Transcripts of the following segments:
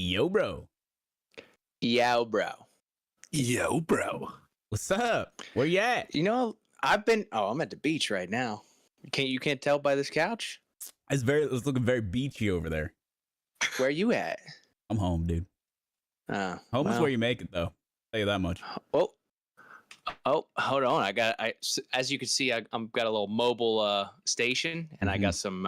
Yo, bro. Yo, bro. Yo, bro. What's up? Where you at? You know, I'm at the beach right now. You can't tell by this couch? It's looking very beachy over there. Where you at? I'm home, dude. Home is well, where you make it, though. Tell you that much. Oh, hold on. As you can see, I'm got a little mobile station, and I got some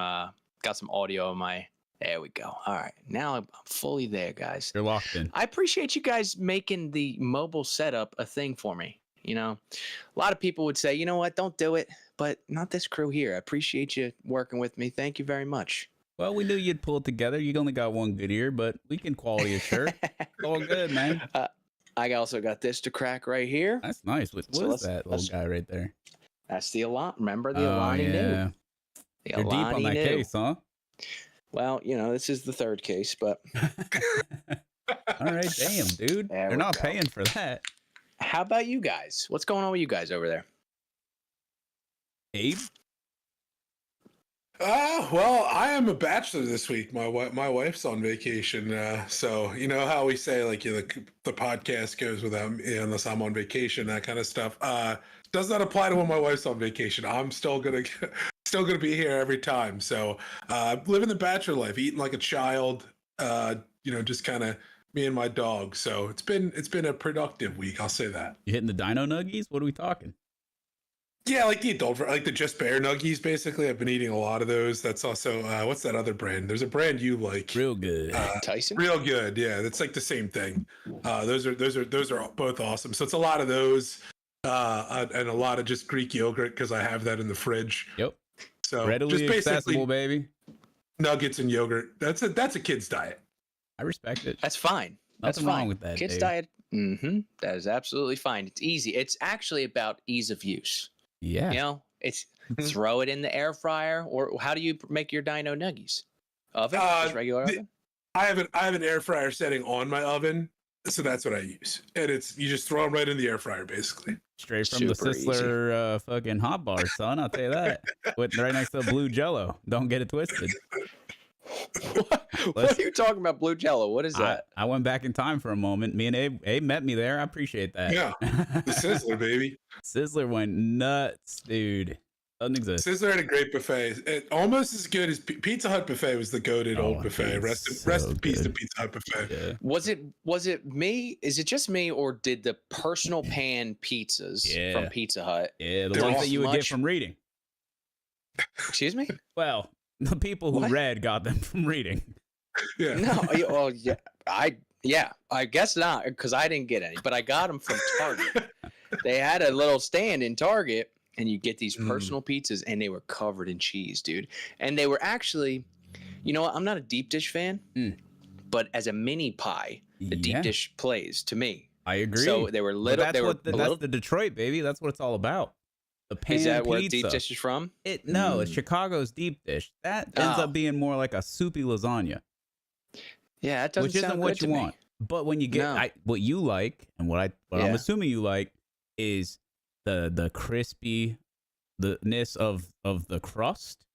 audio on my. There we go. All right, now I'm fully there, guys. You're locked in. I appreciate you guys making the mobile setup a thing for me. You know, a lot of people would say, you know what, don't do it, but not this crew here. I appreciate you working with me. Thank you very much. Well, we knew you'd pull it together. You only got one good ear, but we can quality assure. It's all good, man. I also got this to crack right here. That's nice. What is that little guy right there? That's the Alani. Remember the Alani new? The You're deep on that case, huh? Well, you know, this is the third case, but. All right, damn, dude. They're not paying for that. How about you guys? What's going on with you guys over there? Abe? Well, I am a bachelor this week. My wife's on vacation, so you know how we say like the podcast goes without me unless I'm on vacation, that kind of stuff. Does not apply to when my wife's on vacation. I'm still gonna be here every time. So living the bachelor life, eating like a child. Just kind of me and my dog. So it's been a productive week. I'll say that. You hitting the dino nuggies? What are we talking? Yeah, like the adult, like the Just Bear Nuggies, basically. I've been eating a lot of those. That's also, what's that other brand? There's a brand you like. Real Good. Tyson? Real Good, yeah. That's like the same thing. Those are both awesome. So it's a lot of those and a lot of just Greek yogurt because I have that in the fridge. Yep. So readily just accessible, baby. Nuggets and yogurt. That's a kid's diet. I respect it. That's fine. Nothing wrong with that. Kids' Dave. diet. That is absolutely fine. It's easy. It's actually about ease of use. Yeah. You know, it's throw it in the air fryer, or how do you make your dino nuggies? Oven? Just regular oven? I have an air fryer setting on my oven, so that's what I use. And you just throw them right in the air fryer, basically. Straight from the Sizzler fucking hot bar, son. I'll tell you that. With right next to blue Jello. Don't get it twisted. What are you talking about, blue Jello? What is that? I went back in time for a moment. Me and Abe met me there. I appreciate that. Yeah, the Sizzler, baby. Sizzler went nuts, dude. Doesn't exist. Sizzler had a great buffet. It, almost as good as Pizza Hut buffet was the goated old buffet. Rest in peace to Pizza Hut buffet. Yeah. Was it me? Is it just me, or did the personal pan pizzas from Pizza Hut? Yeah, the ones that you would get from reading. Excuse me? Well, the people who read got them from reading. Yeah. No. Well, yeah. I guess not, because I didn't get any, but I got them from Target. They had a little stand in Target, and you get these personal pizzas, and they were covered in cheese, dude. And they were actually, you know what? I'm not a deep dish fan, but as a mini pie, the deep dish plays to me. I agree. So they were little. That's the Detroit, baby. That's what it's all about. The pan is that pizza. where deep dish is from? No, it's Chicago's deep dish. That ends up being more like a soupy lasagna. Yeah, that doesn't which isn't sound what good you to want. Me. But when you get what you like, and what I'm assuming you like is the crispiness of the crust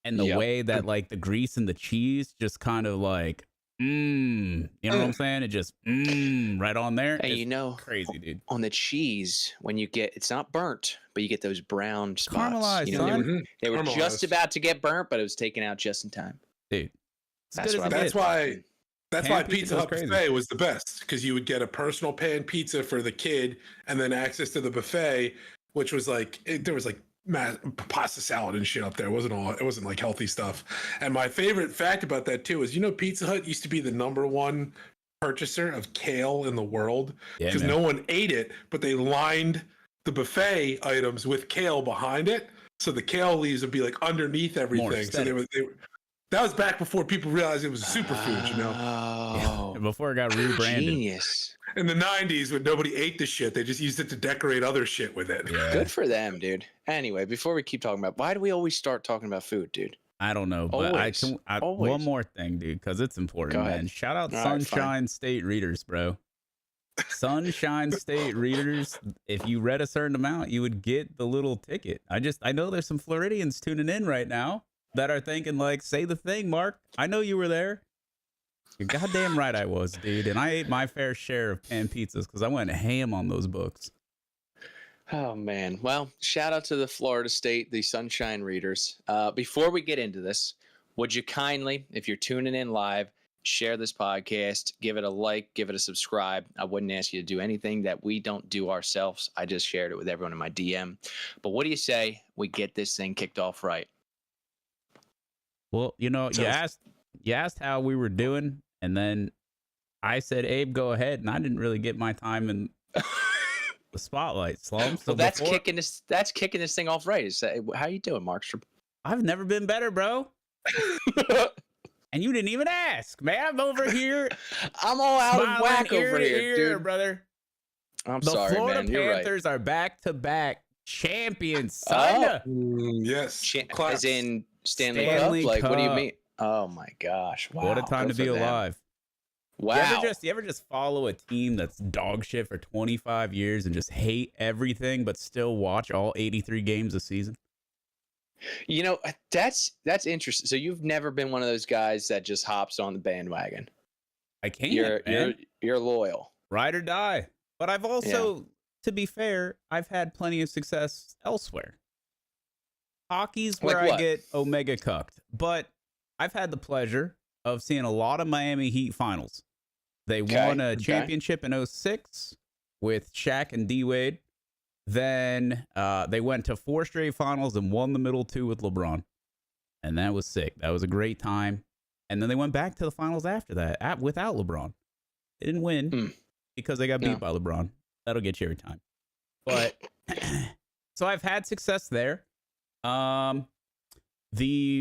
and the way that like the grease and the cheese just kind of like you know what I'm saying? It just right on there. And it's you know, crazy, dude. On the cheese, when you get it's not burnt, but you get those brown spots. Caramelized, you know, son. they were just about to get burnt, but it was taken out just in time. Dude, that's why Pizza Hut buffet was the best, because you would get a personal pan pizza for the kid and then access to the buffet, which was like there was like pasta salad and shit up there. It wasn't like healthy stuff. And my favorite fact about that too is, you know, Pizza Hut used to be the #1 purchaser of kale in the world because no one ate it, but they lined the buffet items with kale behind it, so the kale leaves would be like underneath everything. So they were that was back before people realized it was a superfood, you know? Oh. Before it got rebranded. Genius. In the 90s, when nobody ate the shit, they just used it to decorate other shit with it. Yeah. Good for them, dude. Anyway, before we keep talking about, why do we always start talking about food, dude? I don't know, but one more thing, dude, because it's important, man. Shout out Sunshine State readers, bro. Sunshine State readers, if you read a certain amount, you would get the little ticket. I know there's some Floridians tuning in right now that are thinking like, say the thing, Mark. I know you were there. You're goddamn right I was, dude. And I ate my fair share of pan pizzas because I went ham on those books. Oh, man. Well, shout out to the Florida State, the Sunshine Readers. Before we get into this, would you kindly, if you're tuning in live, share this podcast, give it a like, give it a subscribe. I wouldn't ask you to do anything that we don't do ourselves. I just shared it with everyone in my DM. But what do you say we get this thing kicked off right? Well, you asked how we were doing, and then I said, Abe, go ahead, and I didn't really get my time in the spotlight, Slum. So well, that's kicking this thing off right. How you doing, Markstrom? I've never been better, bro. And you didn't even ask, man. I'm over here. I'm all out of whack over here, dude. Brother. I'm sorry, Florida man. You're Panthers right. are back-to-back champions, son. Yes. As in Stanley Cup? Like, what do you mean? Oh, my gosh. Wow. What a time to be alive. Wow. You ever just follow a team that's dog shit for 25 years and just hate everything, but still watch all 83 games a season? You know, that's interesting. So you've never been one of those guys that just hops on the bandwagon. I can't. You're loyal. Ride or die. But I've also, to be fair, I've had plenty of success elsewhere. Hockey's where I get omega cucked. But I've had the pleasure of seeing a lot of Miami Heat finals. They won a championship in 2006 with Shaq and D-Wade. Then they went to 4 straight finals and won the middle 2 with LeBron. And that was sick. That was a great time. And then they went back to the finals after that without LeBron. They didn't win because they got beat by LeBron. That'll get you every time. But so I've had success there. The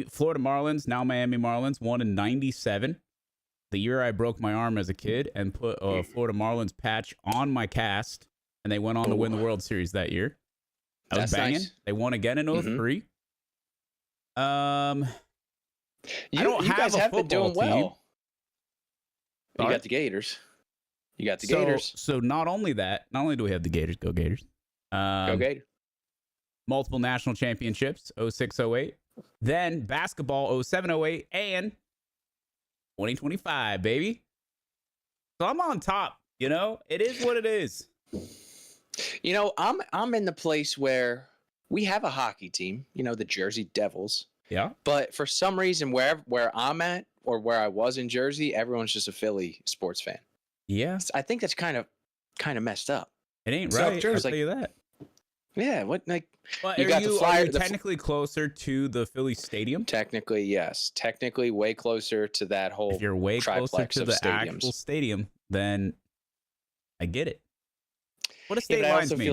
Florida Marlins, now Miami Marlins, won in 97. The year I broke my arm as a kid and put a Florida Marlins patch on my cast. And they went on to win the World Series that year. I was banging. Nice. They won again in 2003. You guys have been doing well. You got the Gators. So not only do we have the Gators, go Gators. Go Gators. Multiple national championships, 06-08. Then basketball, 07-08, and 2025, baby. So I'm on top. You know, it is what it is. You know, I'm in the place where we have a hockey team, you know, the Jersey Devils. Yeah. But for some reason, where I'm at or where I was in Jersey, everyone's just a Philly sports fan. Yeah. I think that's kind of messed up. It ain't right. I'll tell you that. Yeah. What like? But are you technically closer to the Philly stadium? Technically, yes. Technically, way closer to that whole. If you're way closer to the actual stadium, then I get it. What a state lines mean. I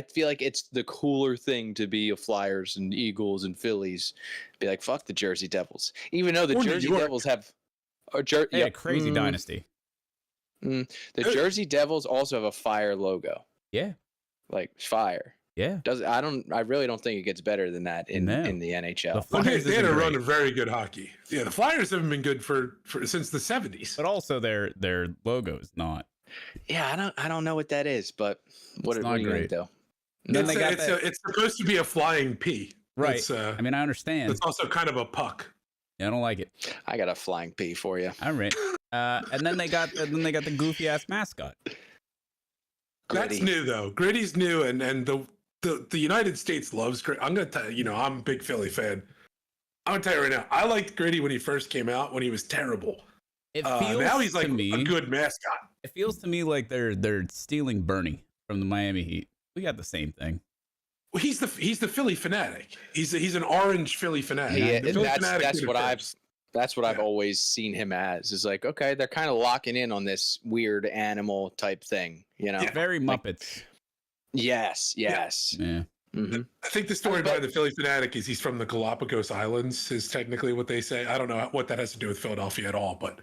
feel like it's the cooler thing to be a Flyers and Eagles and Phillies. Be like, fuck the Jersey Devils. Even though the Jersey Devils have a crazy dynasty. The Jersey Devils also have a fire logo. Yeah. Like fire. Yeah. I really don't think it gets better than that in the NHL. They had a run of very good hockey. Yeah, the Flyers haven't been good for since the 70s. But also their logo is not. Yeah, I don't know what that is, but what are you going to do? It's supposed to be a flying P. Right. I mean, I understand. It's also kind of a puck. Yeah, I don't like it. I got a flying P for you. All right. And then they got the goofy ass mascot. Gritty. That's new though. Gritty's new, and the United States loves Gritty. I'm gonna tell you, I'm a big Philly fan. I'm gonna tell you right now, I liked Gritty when he first came out, when he was terrible. It feels now he's like a good mascot. It feels to me like they're stealing Bernie from the Miami Heat. We got the same thing. Well, he's the Philly fanatic. He's an orange Philly fanatic. That's what I've always seen him as. Is like, okay, they're kind of locking in on this weird animal type thing, you know? Yeah. Very Muppets. Yes. Yeah. Mm-hmm. I think the story behind the Philly fanatic is he's from the Galapagos Islands, is technically what they say. I don't know what that has to do with Philadelphia at all, but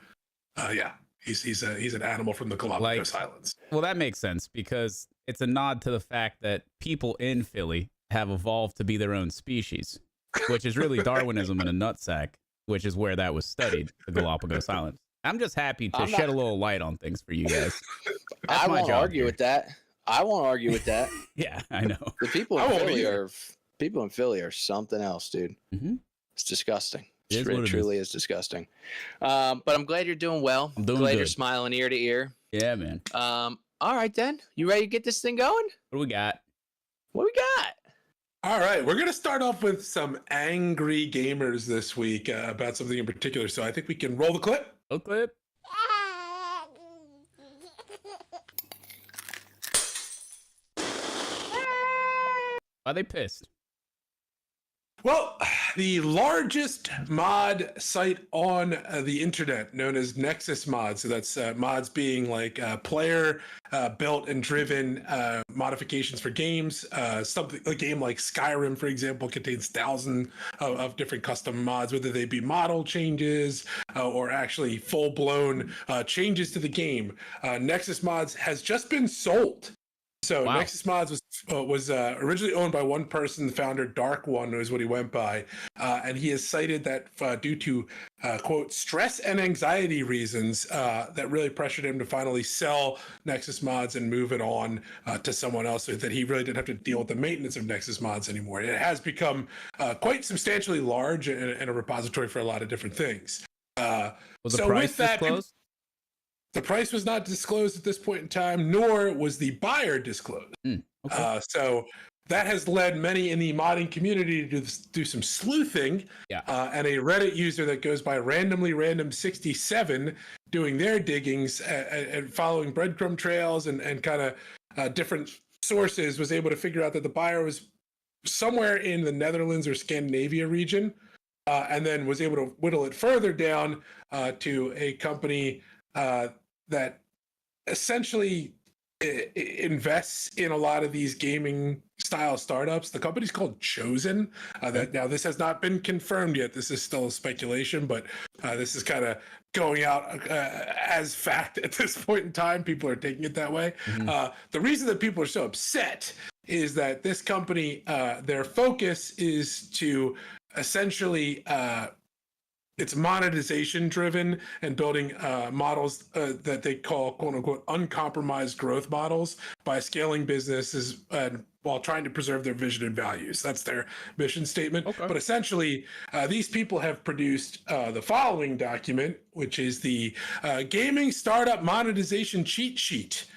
yeah, he's an animal from the Galapagos Islands. Well, that makes sense because it's a nod to the fact that people in Philly have evolved to be their own species, which is really Darwinism in a nutsack, which is where that was studied, the Galapagos Islands. I'm just happy to shed a little light on things for you guys. I won't argue with that. Yeah, I know. The people in Philly are something else, dude. Mm-hmm. It's disgusting. It truly is disgusting. But I'm glad you're doing well. I'm doing glad good. You're smiling ear to ear. Yeah, man. All right, then. You ready to get this thing going? What do we got? What we got? All right, we're going to start off with some angry gamers this week about something in particular. So I think we can roll the clip. Roll clip. Why are they pissed? Well, the largest mod site on the internet, known as Nexus Mods. So that's mods being like player built and driven modifications for games. Something a game like Skyrim, for example, contains thousands of different custom mods, whether they be model changes or actually full blown changes to the game. Nexus Mods has just been sold. So wow. Nexus Mods was originally owned by one person, the founder, Dark One is what he went by. And he has cited that due to, quote, stress and anxiety reasons that really pressured him to finally sell Nexus Mods and move it on to someone else, so that he really didn't have to deal with the maintenance of Nexus Mods anymore. It has become quite substantially large and a repository for a lot of different things. Was the price disclosed? The price was not disclosed at this point in time, nor was the buyer disclosed. Okay. So that has led many in the modding community to do some sleuthing. Yeah. And a Reddit user that goes by randomly-random-67 doing their diggings and following breadcrumb trails and kind of different sources was able to figure out that the buyer was somewhere in the Netherlands or Scandinavia region, and then was able to whittle it further down to a company that essentially invests in a lot of these gaming style startups. The company's called Chosen. Now this has not been confirmed yet. This is still speculation, but this is kind of going out as fact at this point in time. People are taking it that way. Mm-hmm. The reason that people are so upset is that this company, their focus is to essentially it's monetization driven and building models that they call, quote unquote, uncompromised growth models by scaling businesses while trying to preserve their vision and values. That's their mission statement. Okay. But essentially, these people have produced the following document, which is the gaming startup monetization cheat sheet.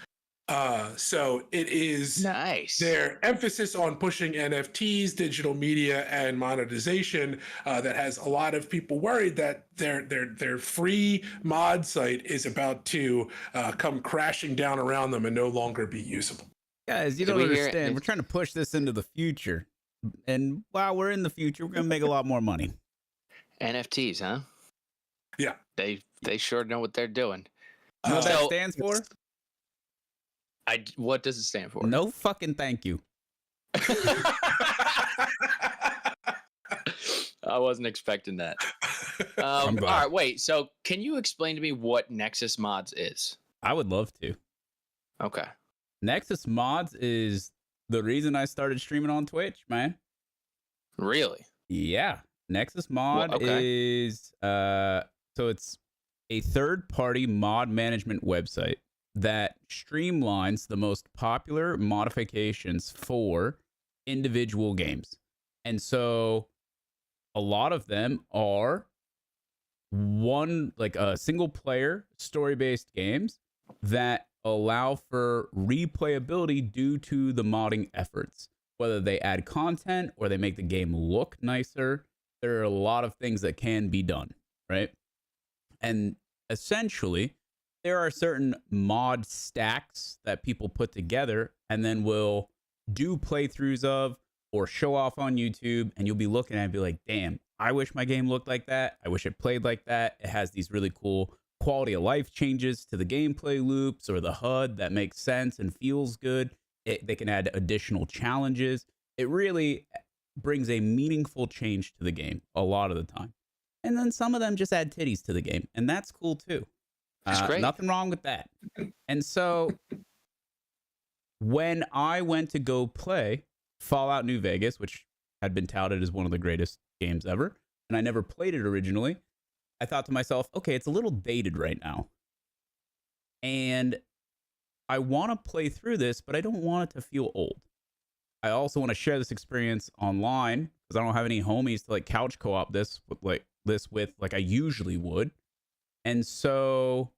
So it is nice. Their emphasis on pushing NFTs, digital media, and monetization that has a lot of people worried that their free mod site is about to come crashing down around them and no longer be usable. Guys, you don't understand. We're trying to push this into the future, and while we're in the future, we're gonna make a lot more money. NFTs, huh? Yeah, they sure know what they're doing. You know what that stands for? What does it stand for? No fucking thank you. I wasn't expecting that. All right, wait. So can you explain to me what Nexus Mods is? I would love to. Okay. Nexus Mods is the reason I started streaming on Twitch, man. Really? Yeah. Nexus Mod is so it's a third-party mod management website that streamlines the most popular modifications for individual games. And so a lot of them are single player story-based games that allow for replayability due to the modding efforts. Whether they add content or they make the game look nicer, there are a lot of things that can be done, right? And essentially, there are certain mod stacks that people put together and then will do playthroughs of or show off on YouTube, and you'll be looking at it and be like, damn, I wish my game looked like that. I wish it played like that. It has these really cool quality of life changes to the gameplay loops or the HUD that makes sense and feels good. They can add additional challenges. It really brings a meaningful change to the game a lot of the time. And then some of them just add titties to the game, and that's cool too. Nothing wrong with that. And so when I went to go play Fallout New Vegas, which had been touted as one of the greatest games ever, and I never played it originally, I thought to myself, okay, it's a little dated right now. And I want to play through this, but I don't want it to feel old. I also want to share this experience online because I don't have any homies to like couch co-op this with like I usually would. And so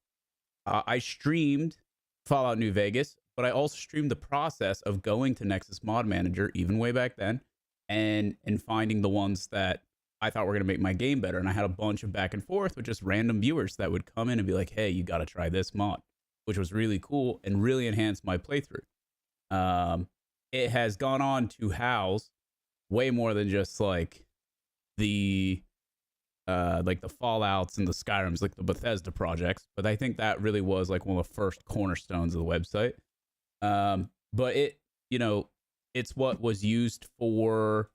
I streamed Fallout New Vegas, but I also streamed the process of going to Nexus Mod Manager, even way back then, and finding the ones that I thought were going to make my game better. And I had a bunch of back and forth with just random viewers that would come in and be like, hey, you got to try this mod, which was really cool and really enhanced my playthrough. It has gone on to house way more than just like the Fallouts and the Skyrims, like the Bethesda projects. But I think that really was like one of the first cornerstones of the website. But it, you know, it's what was used for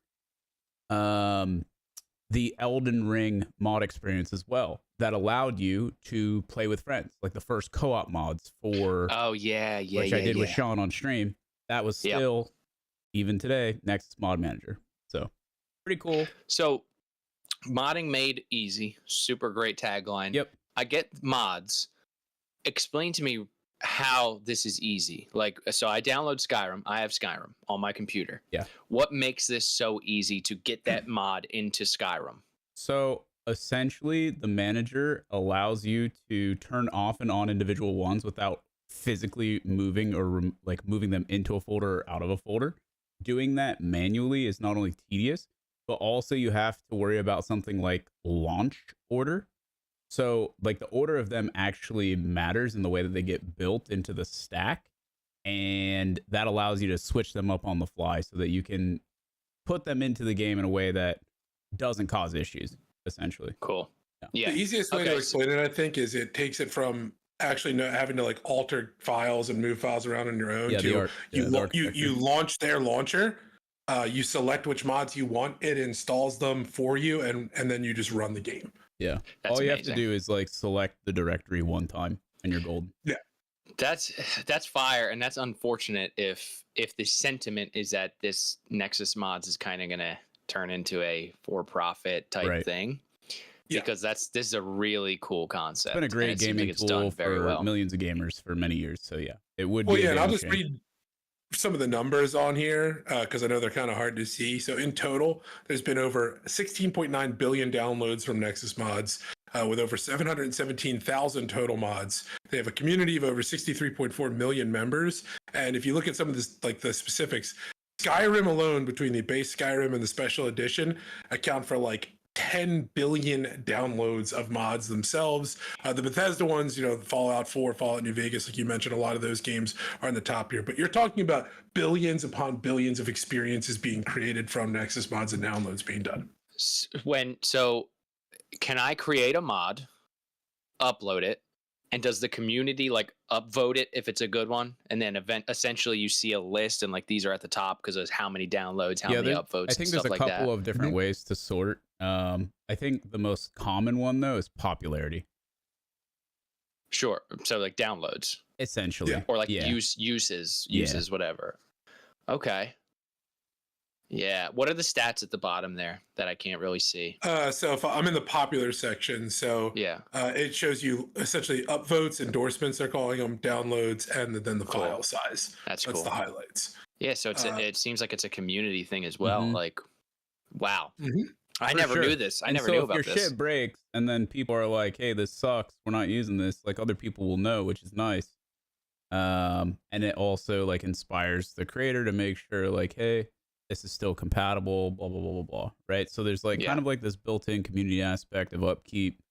the Elden Ring mod experience as well, that allowed you to play with friends, like the first co-op mods for which I did with Sean on stream. That was still even today Nexus Mod Manager. So pretty cool. So modding made easy, super great tagline. Yep. I get mods. Explain to me how this is easy. Like, so I download Skyrim. I have Skyrim on my computer. Yeah. What makes this so easy to get that mod into Skyrim? So essentially, the manager allows you to turn off and on individual ones without physically moving or moving them into a folder or out of a folder. Doing that manually is not only tedious, but also you have to worry about something like launch order. So like the order of them actually matters in the way that they get built into the stack. And that allows you to switch them up on the fly so that you can put them into the game in a way that doesn't cause issues, essentially. Cool. Yeah. The easiest way to explain it, I think, is it takes it from actually not having to like alter files and move files around on your own to you launch their launcher. You select which mods you want, it installs them for you, and then you just run the game. Yeah. All you have to do is like select the directory one time and you're golden. Yeah. That's fire, and that's unfortunate if the sentiment is that this Nexus Mods is kind of going to turn into a for-profit type thing. Because this is a really cool concept. It's been a great gaming tool for millions of gamers for many years. So yeah, it would be. Well, yeah, and I'll just read some of the numbers on here because I know they're kind of hard to see. So in total, there's been over 16.9 billion downloads from Nexus Mods with over 717,000 total mods. They have a community of over 63.4 million members. And if you look at some of this, like the specifics, Skyrim alone, between the base Skyrim and the special edition, account for like 10 billion downloads of mods themselves. The Bethesda ones, you know, Fallout 4, Fallout New Vegas, like you mentioned, a lot of those games are in the top here. But you're talking about billions upon billions of experiences being created from Nexus Mods and downloads being done. So can I create a mod, upload it, and does the community like upvote it if it's a good one? And then essentially you see a list and like these are at the top because of how many downloads, how many upvotes. I think there's a couple of different ways to sort. I think the most common one though is popularity. Sure. So like downloads. Essentially. Or like uses, whatever. Okay. Yeah. What are the stats at the bottom there that I can't really see? So if I'm in the popular section, so it shows you essentially upvotes, endorsements, they're calling them, downloads, and then the file size. That's cool. The highlights. Yeah. So it seems like it's a community thing as well. Like, wow. I never knew this. I never knew about this. If your shit breaks and then people are like, hey, this sucks, we're not using this, like other people will know, which is nice. And it also like inspires the creator to make sure like, hey, this is still compatible, blah, blah, blah, blah, blah. Right. So there's like kind of like this built-in community aspect of upkeep.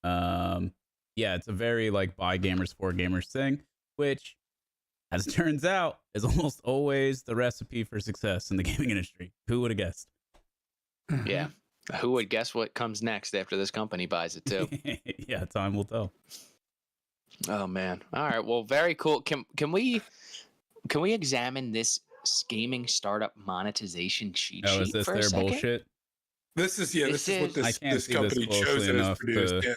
It's a very like by gamers for gamers thing, which as it turns out is almost always the recipe for success in the gaming industry. Who would have guessed? Yeah. Who would guess what comes next after this company buys it too? Yeah, time will tell. Oh man. All right. Well, very cool. Can we examine this gaming startup monetization cheat sheet is this for their a second? bullshit? This is what this company chose and has produced.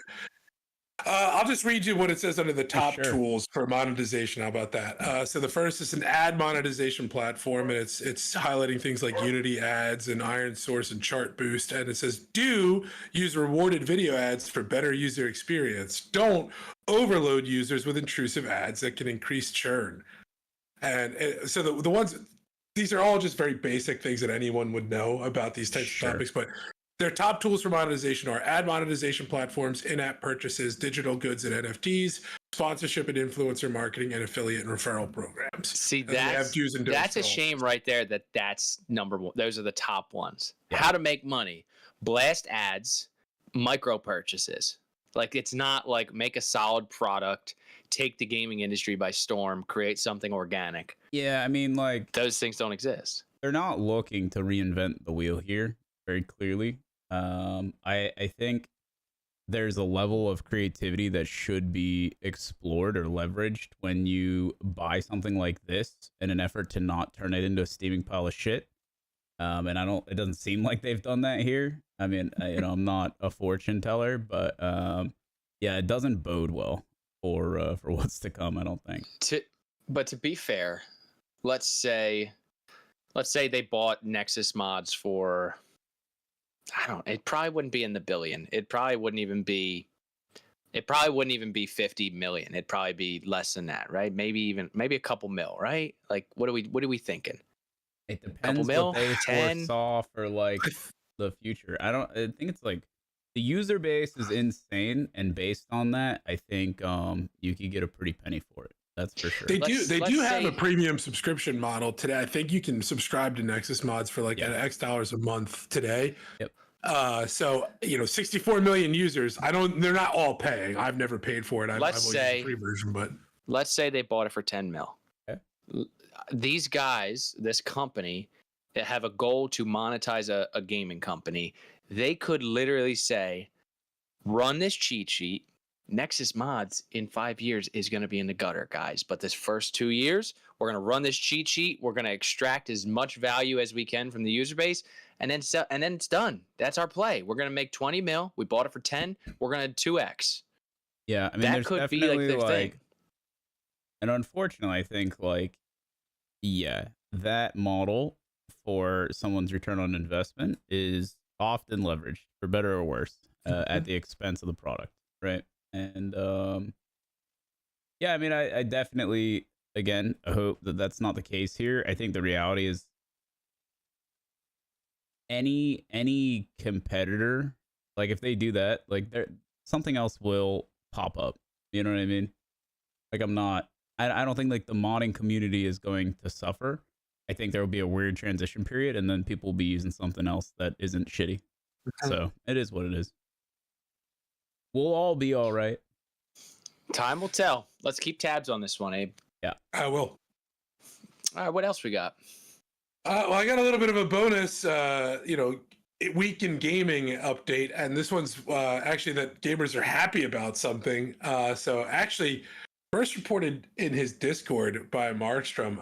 I'll just read you what it says under the top tools for monetization. How about that? So the first is an ad monetization platform, and it's highlighting things like Unity ads and Iron Source and Chart Boost. And it says, do use rewarded video ads for better user experience. Don't overload users with intrusive ads that can increase churn. And so the ones, these are all just very basic things that anyone would know about these types of topics, but their top tools for monetization are ad monetization platforms, in-app purchases, digital goods and NFTs, sponsorship and influencer marketing, and affiliate and referral programs. See, that's a shame right there that's number one. Those are the top ones. Yeah. How to make money, blast ads, micro purchases. Like, it's not like make a solid product, take the gaming industry by storm, create something organic. Yeah, I mean, like, those things don't exist. They're not looking to reinvent the wheel here, very clearly. I think there's a level of creativity that should be explored or leveraged when you buy something like this in an effort to not turn it into a steaming pile of shit. And it doesn't seem like they've done that here. I mean, I'm not a fortune teller, but yeah, it doesn't bode well for what's to come, I don't think. But to be fair, let's say they bought Nexus Mods for, it probably wouldn't be in the billion. It probably wouldn't even be 50 million. It'd probably be less than that, right? Maybe a couple mil, right? Like, what are we thinking? It depends what they foresaw for like the future. I think it's like the user base is insane, and based on that, I think you could get a pretty penny for it. That's for sure. They do have a premium subscription model today. I think you can subscribe to Nexus Mods for like X dollars a month today. Yep. So 64 million users. They're not all paying. I've never paid for it. I've always used the free version, but let's say they bought it for 10 mil. Okay. These guys, this company, that have a goal to monetize a gaming company, they could literally say, run this cheat sheet. Nexus Mods in 5 years is going to be in the gutter, guys. But this first 2 years, we're going to run this cheat sheet. We're going to extract as much value as we can from the user base, and then it's done. That's our play. We're going to make 20 mil. We bought it for 10. We're going to 2x. Yeah, I mean, that could be like their thing. And unfortunately, I think that model for someone's return on investment is often leveraged, for better or worse, at the expense of the product, right? And I mean, I definitely, again, I hope that that's not the case here. I think the reality is any competitor, like if they do that, like something else will pop up. You know what I mean? Like I don't think like the modding community is going to suffer. I think there will be a weird transition period, and then people will be using something else that isn't shitty. So it is what it is. We'll all be all right. Time will tell. Let's keep tabs on this one, Abe. Yeah, I will. All right, what else we got? Well, I got a little bit of a bonus, week in gaming update, and this one's actually that gamers are happy about something. So actually, first reported in his Discord by Markstrom,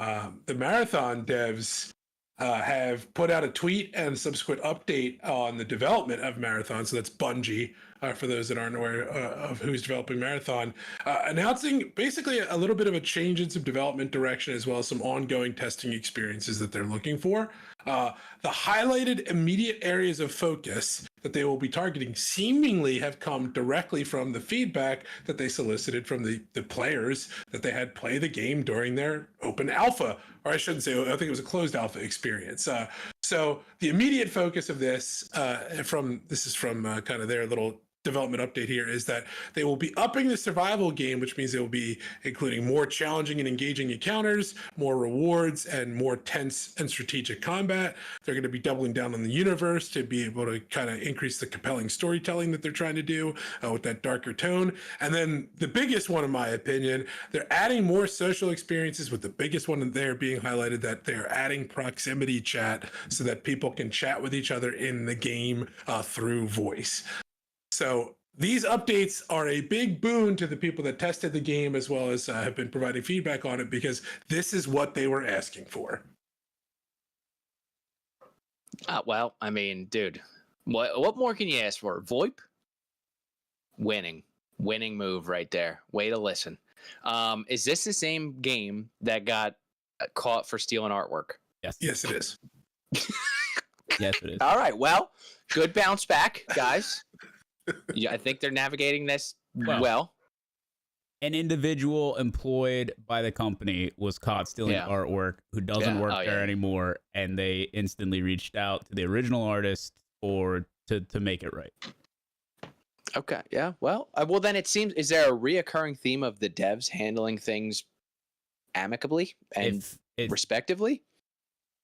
the Marathon devs have put out a tweet and a subsequent update on the development of Marathon. So that's Bungie, for those that aren't aware of who's developing Marathon, announcing basically a little bit of a change in some development direction, as well as some ongoing testing experiences that they're looking for. The highlighted immediate areas of focus that they will be targeting seemingly have come directly from the feedback that they solicited from the players that they had play the game during their open alpha, or I shouldn't say, I think it was a closed alpha experience. So the immediate focus of this, this is from kind of their little development update here, is that they will be upping the survival game, which means they will be including more challenging and engaging encounters, more rewards, and more tense and strategic combat. They're going to be doubling down on the universe to be able to kind of increase the compelling storytelling that they're trying to do with that darker tone. And then the biggest one, in my opinion, they're adding more social experiences, with the biggest one there being highlighted that they're adding proximity chat so that people can chat with each other in the game through voice. So these updates are a big boon to the people that tested the game, as well as have been providing feedback on it, because this is what they were asking for. Well, I mean, dude, what more can you ask for? VoIP? Winning move right there. Way to listen. Is this the same game that got caught for stealing artwork? Yes, it is. Yes, it is. All right. Well, good bounce back, guys. Yeah, I think they're navigating this well. an individual employed by the company was caught stealing artwork who doesn't work there anymore, and they instantly reached out to the original artist to make it right. Okay, yeah. Well, then it seems, is there a reoccurring theme of the devs handling things amicably and respectively?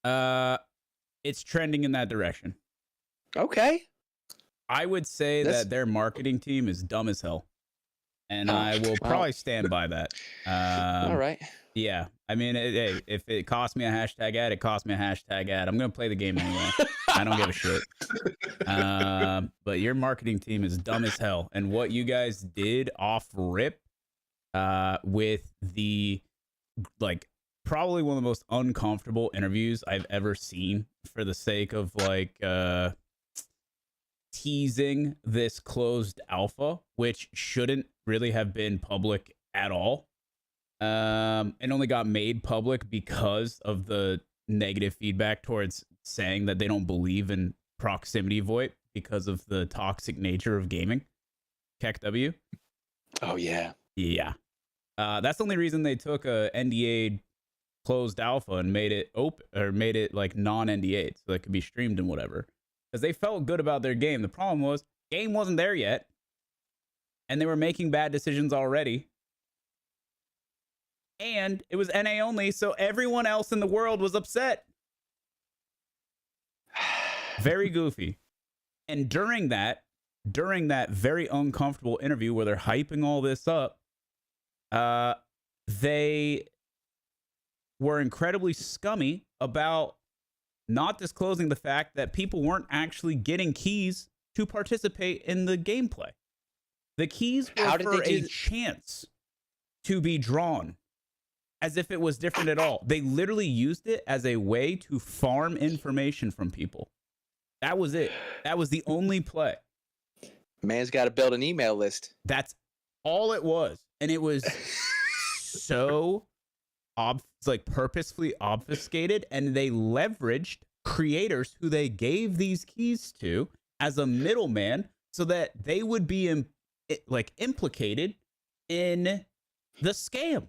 It's trending in that direction. Okay. I would say that their marketing team is dumb as hell. And I will probably stand by that. All right. Yeah. I mean, if it costs me a hashtag ad, it costs me a hashtag ad. I'm going to play the game anyway. I don't give a shit. But your marketing team is dumb as hell. And what you guys did off rip with the, like, probably one of the most uncomfortable interviews I've ever seen for the sake of, like, teasing this closed alpha, which shouldn't really have been public at all. It only got made public because of the negative feedback towards saying that they don't believe in proximity VoIP because of the toxic nature of gaming. KEKW. Oh yeah. Yeah. That's the only reason they took a NDA closed alpha and made it open, or made it like non-NDA so that it could be streamed and whatever. Because they felt good about their game. The problem was, game wasn't there yet. And they were making bad decisions already. And it was NA only, so everyone else in the world was upset. Very goofy. And during that very uncomfortable interview where they're hyping all this up, they were incredibly scummy about not disclosing the fact that people weren't actually getting keys to participate in the gameplay. The keys were for a chance to be drawn, as if it was different at all. They literally used it as a way to farm information from people. That was it. That was the only play. Man's got to build an email list. That's all it was. And it was so like purposefully obfuscated, and they leveraged creators who they gave these keys to as a middleman so that they would be implicated in the scam.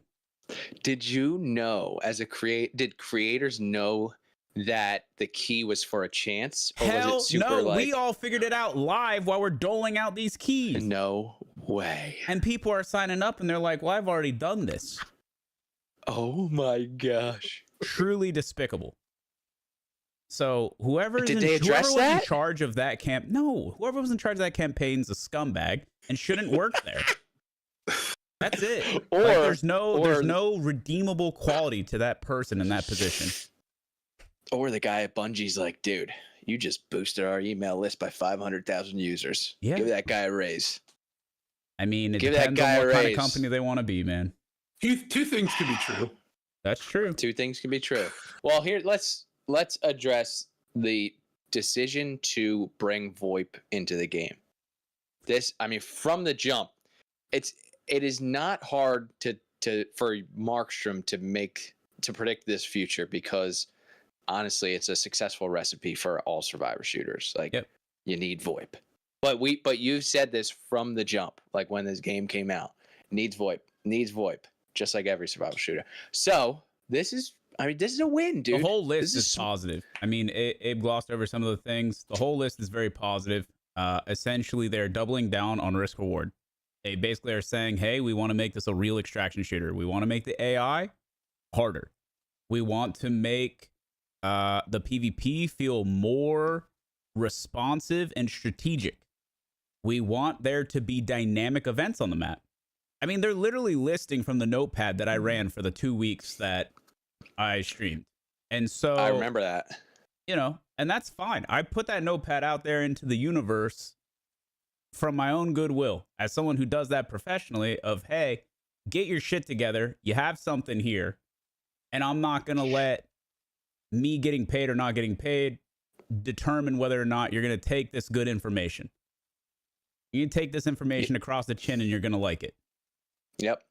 Did you know, did creators know that the key was for a chance? Or hell was it super, no, we all figured it out live while we're doling out these keys. No way. And people are signing up and they're like, well, I've already done this. Oh my gosh. Truly despicable. So whoever was in charge of that whoever was in charge of that campaign is a scumbag and shouldn't work there. That's it. Or there's no redeemable quality to that person in that position. Or the guy at Bungie's like, dude, you just boosted our email list by 500,000 users. Yeah. Give that guy a raise. I mean, it depends on what kind of company they want to be, man. Two things can be true. That's true. Two things can be true. Well, here, let's address the decision to bring VoIP into the game. From the jump, it is not hard for Markstrom to predict this future, because honestly, it's a successful recipe for all survivor shooters. Like, you need VoIP. But you've said this from the jump, like when this game came out. Needs VoIP, just like every survival shooter. So this is a win, dude. The whole list is positive. I mean, Abe glossed over some of the things. The whole list is very positive. Essentially, they're doubling down on risk reward. They basically are saying, hey, we want to make this a real extraction shooter. We want to make the AI harder. We want to make the PvP feel more responsive and strategic. We want there to be dynamic events on the map. I mean, they're literally listing from the notepad that I ran for the 2 weeks that I streamed. And so I remember that. And that's fine. I put that notepad out there into the universe from my own goodwill as someone who does that professionally of, hey, get your shit together. You have something here. And I'm not going to let me getting paid or not getting paid determine whether or not you're going to take this good information. You can take this information across the chin and you're going to like it. Yep.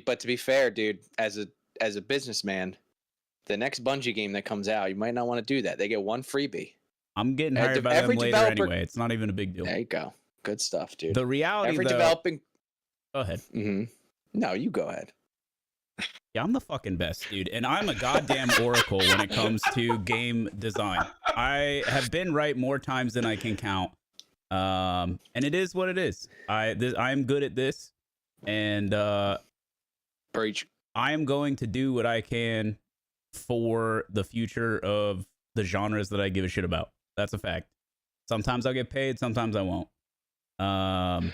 But to be fair, dude, as a businessman, the next Bungie game that comes out, you might not want to do that. They get one freebie. I'm getting hired by them later anyway. It's not even a big deal. There you go. Good stuff, dude. The reality, Go ahead. Mm-hmm. No, you go ahead. Yeah, I'm the fucking best, dude. And I'm a goddamn oracle when it comes to game design. I have been right more times than I can count. And it is what it is. I'm good at this. And Preach. I am going to do what I can for the future of the genres that I give a shit about. That's a fact. Sometimes I'll get paid, sometimes I won't. I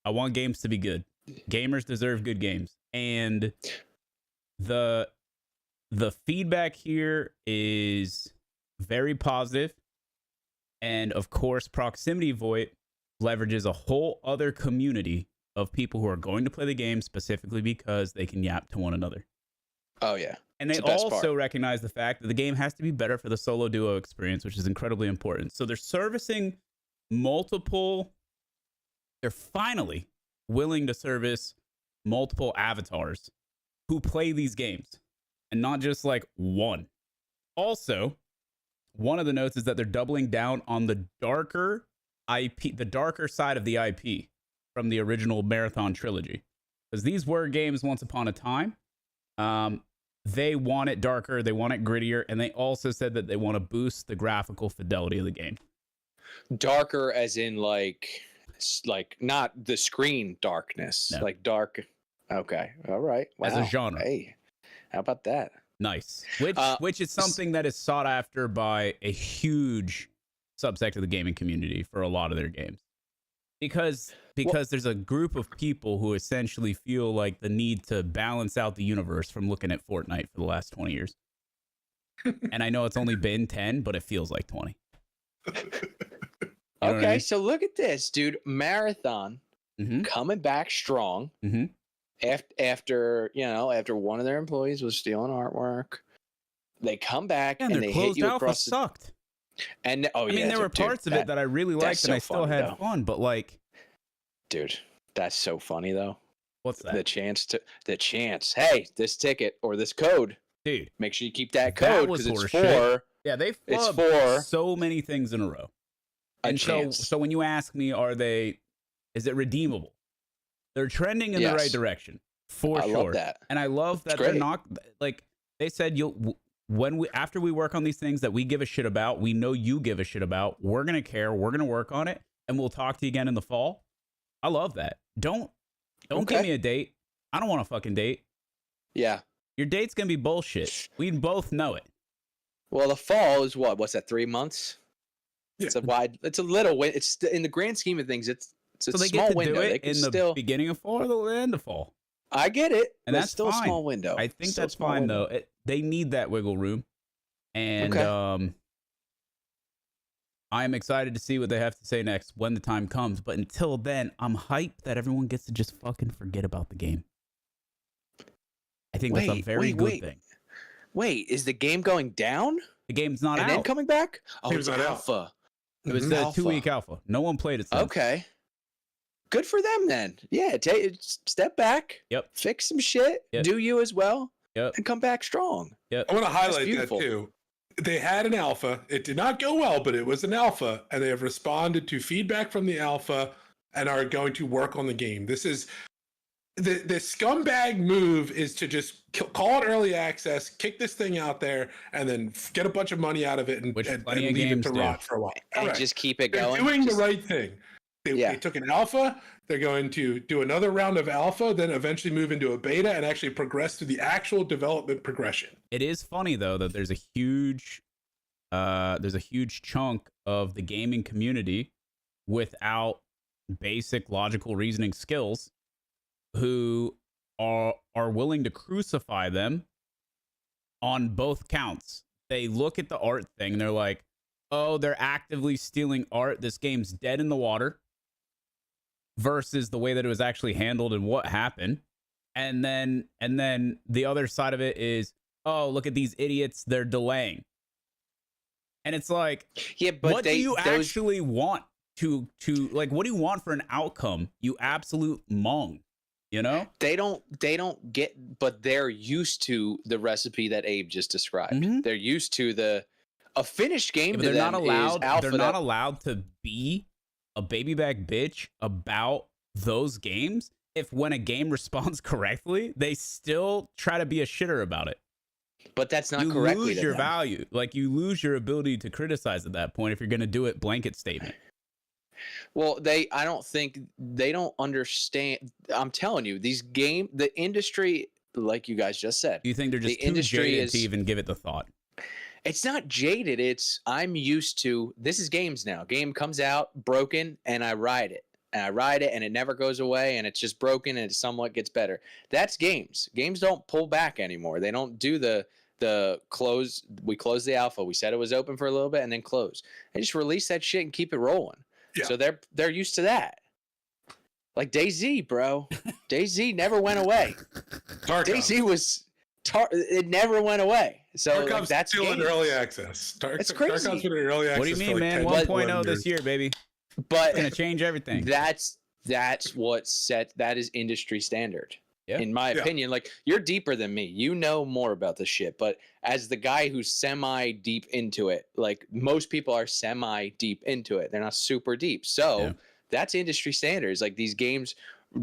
want games to be good. Gamers deserve good games. And the feedback here is very positive. And of course, Proximity Void leverages a whole other community of people who are going to play the game specifically because they can yap to one another. Oh, yeah. And they also recognize the fact that the game has to be better for the solo duo experience, which is incredibly important. So they're servicing they're finally willing to service multiple avatars who play these games and not just like one. Also, one of the notes is that they're doubling down on the darker IP, the darker side of the IP from the original Marathon trilogy. Because these were games once upon a time. They want it darker, they want it grittier, and they also said that they want to boost the graphical fidelity of the game. Darker as in like not the screen darkness, no. Like dark. Okay, all right. Wow. As a genre. Hey, how about that? Nice. Which is something that is sought after by a huge subsect of the gaming community for a lot of their games. Because there's a group of people who essentially feel like the need to balance out the universe from looking at Fortnite for the last 20 years. And I know it's only been 10, but it feels like 20. Okay, I mean? So look at this, dude. Marathon coming back strong. After one of their employees was stealing artwork, they come back and they hit you across. Sucked. And I mean, there were parts of it that I really liked, and I still had fun. But like, dude, that's so funny though. What's that? The chance. Hey, this ticket or this code, dude. Make sure you keep that code because it's for. Shit. Yeah, they flubbed so many things in a row. And so when you ask me, is it redeemable? They're trending in the right direction for sure. I love that. And I love that they're not like they said after we work on these things that we give a shit about, we know you give a shit about, we're going to care, we're going to work on it, and we'll talk to you again in the fall. I love that. Don't give me a date. I don't want a fucking date. Yeah. Your date's going to be bullshit. We both know it. Well, the fall is what's that, 3 months? Yeah. It's a little, it's in the grand scheme of things, it's a small window. Do it in the beginning of fall or the end of fall. I get it. And that's still fine. A small window. I think that's fine though. They need that wiggle room. And I'm excited to see what they have to say next when the time comes. But until then, I'm hyped that everyone gets to just fucking forget about the game. I think that's a very good thing. Wait, is the game going down? The game's not out. And then coming back? Oh, it's not alpha. It was the 2-week alpha. No one played it since. Okay. Good for them then. Yeah, step back. Yep. Fix some shit. Yep. Do you as well. Yep. And come back strong. Yep. I want to highlight that too. They had an alpha. It did not go well, but it was an alpha, and they have responded to feedback from the alpha and are going to work on the game. This is the scumbag move is to just call it early access, kick this thing out there, and then get a bunch of money out of it and leave it to rot for a while. And just keep it going. They're doing the right thing. They took an alpha. They're going to do another round of alpha, then eventually move into a beta and actually progress to the actual development progression. It is funny though that there's a huge chunk of the gaming community without basic logical reasoning skills who are willing to crucify them on both counts. They look at the art thing and they're like, oh, they're actively stealing art. This game's dead in the water. Versus the way that it was actually handled and what happened. And then the other side of it is, oh, look at these idiots, they're delaying. And it's like, yeah, but what do you actually want to like, what do you want for an outcome? You absolute mong, you know? They don't get, but they're used to the recipe that Abe just described. Mm-hmm. They're used to a finished game. Yeah, they're not allowed to be a baby back bitch about those games if when a game responds correctly, they still try to be a shitter about it. But that's not you correctly. lose your value. Like, you lose your ability to criticize at that point if you're going to do it blanket statement. Well, I don't think they don't understand. I'm telling you, the industry, like you guys just said, Do you think they're just too jaded to even give it the thought? It's not jaded. I'm used to, this is games now. Game comes out broken and I ride it. And it never goes away, and it's just broken and it somewhat gets better. That's games. Games don't pull back anymore. They don't do the close. We close the alpha. We said it was open for a little bit and then close. They just release that shit and keep it rolling. Yeah. So they're used to that. Like DayZ, bro. DayZ never went away. DayZ was it never went away. So like, that's still in early access. It's crazy. Tarkov's been in early access. What do you mean, man? 1.0 this year, baby. But it's gonna change everything. That's that is industry standard. Yeah. In my opinion, like, you're deeper than me. You know more about this shit. But as the guy who's semi deep into it, like, most people are semi deep into it. They're not super deep. So that's industry standards. Like, these games,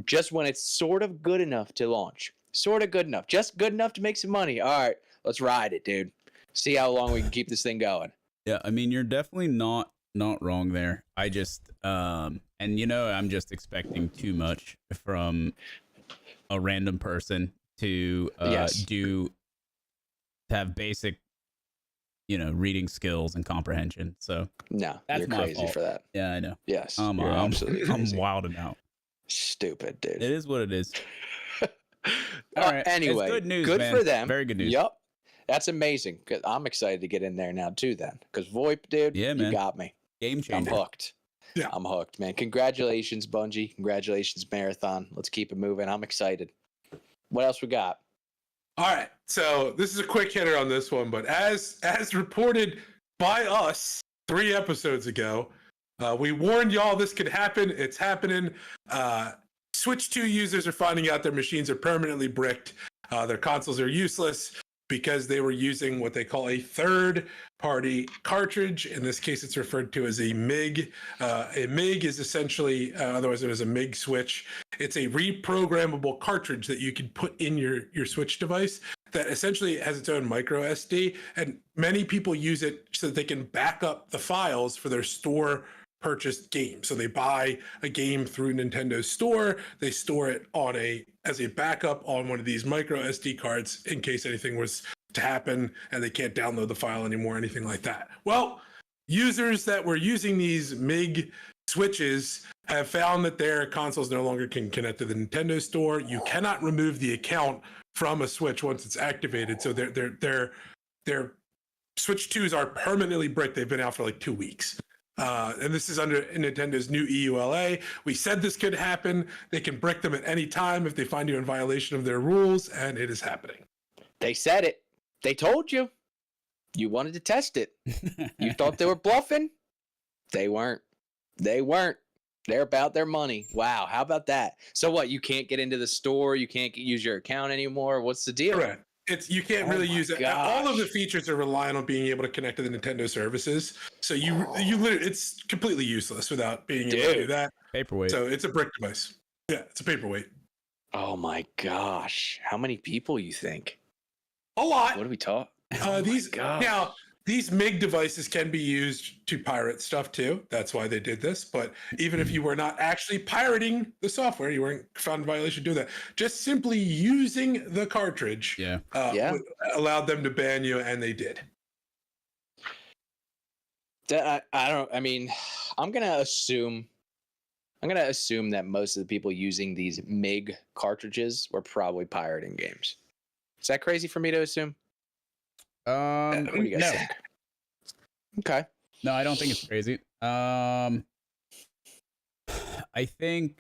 just when it's sort of good enough to launch, sort of good enough, just good enough to make some money. All right, let's ride it, dude. See how long we can keep this thing going. Yeah, I mean, you're definitely not wrong there. I just and I'm just expecting too much from a random person to have basic reading skills and comprehension. So no, that's you're crazy fault. For that. Yeah, I know. Yes, I'm wilding out. Stupid, dude. It is what it is. All right. Anyway, it's good news, good man. for them. Very good news. Yep, that's amazing. Cause I'm excited to get in there now too. Then, because VoIP, dude, you got me. Game changer. I'm hooked. Yeah, I'm hooked, man. Congratulations, Bungie. Congratulations, Marathon. Let's keep it moving. I'm excited. What else we got? All right. So this is a quick hitter on this one, but as reported by us 3 episodes ago, we warned y'all this could happen. It's happening. Switch 2 users are finding out their machines are permanently bricked. Their consoles are useless because they were using what they call a third-party cartridge. In this case, it's referred to as a MIG. A MIG is essentially, otherwise known as a MIG switch. It's a reprogrammable cartridge that you can put in your Switch device that essentially has its own micro SD. And many people use it so that they can back up the files for their store purchased game. So they buy a game through Nintendo's store, they store it as a backup on one of these micro SD cards in case anything was to happen and they can't download the file anymore, anything like that. Well, users that were using these MIG switches have found that their consoles no longer can connect to the Nintendo store. You cannot remove the account from a Switch once it's activated. So their Switch 2s are permanently bricked. They've been out for like 2 weeks. And this is under Nintendo's new EULA. We said this could happen. They can brick them at any time if they find you in violation of their rules, and it is happening. They said it. They told you. You wanted to test it. You thought they were bluffing? They weren't. They're about their money. Wow, how about that? So what, you can't get into the store? You can't use your account anymore? What's the deal? Correct. You can't really use it. Gosh. All of the features are relying on being able to connect to the Nintendo services. So you literally, it's completely useless without being able to do that. Paperweight. So it's a brick device. Yeah, it's a paperweight. Oh my gosh. How many people you think? A lot. What do we talk? These MIG devices can be used to pirate stuff too. That's why they did this. But even if you were not actually pirating the software, you weren't found in violation doing that. Just simply using the cartridge allowed them to ban you, and they did. I'm gonna assume that most of the people using these MIG cartridges were probably pirating games. Is that crazy for me to assume? What do you guys think? Okay. No, I don't think it's crazy. I think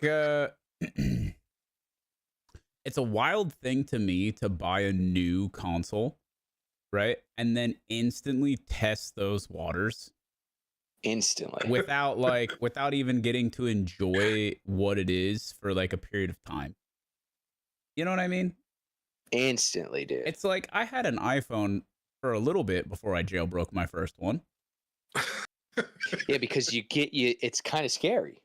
it's a wild thing to me to buy a new console, right? And then instantly test those waters. Instantly. Without even getting to enjoy what it is for like a period of time. You know what I mean? Instantly, dude. It's like I had an iPhone for a little bit before I jailbroke my first one. Yeah, because it's kind of scary.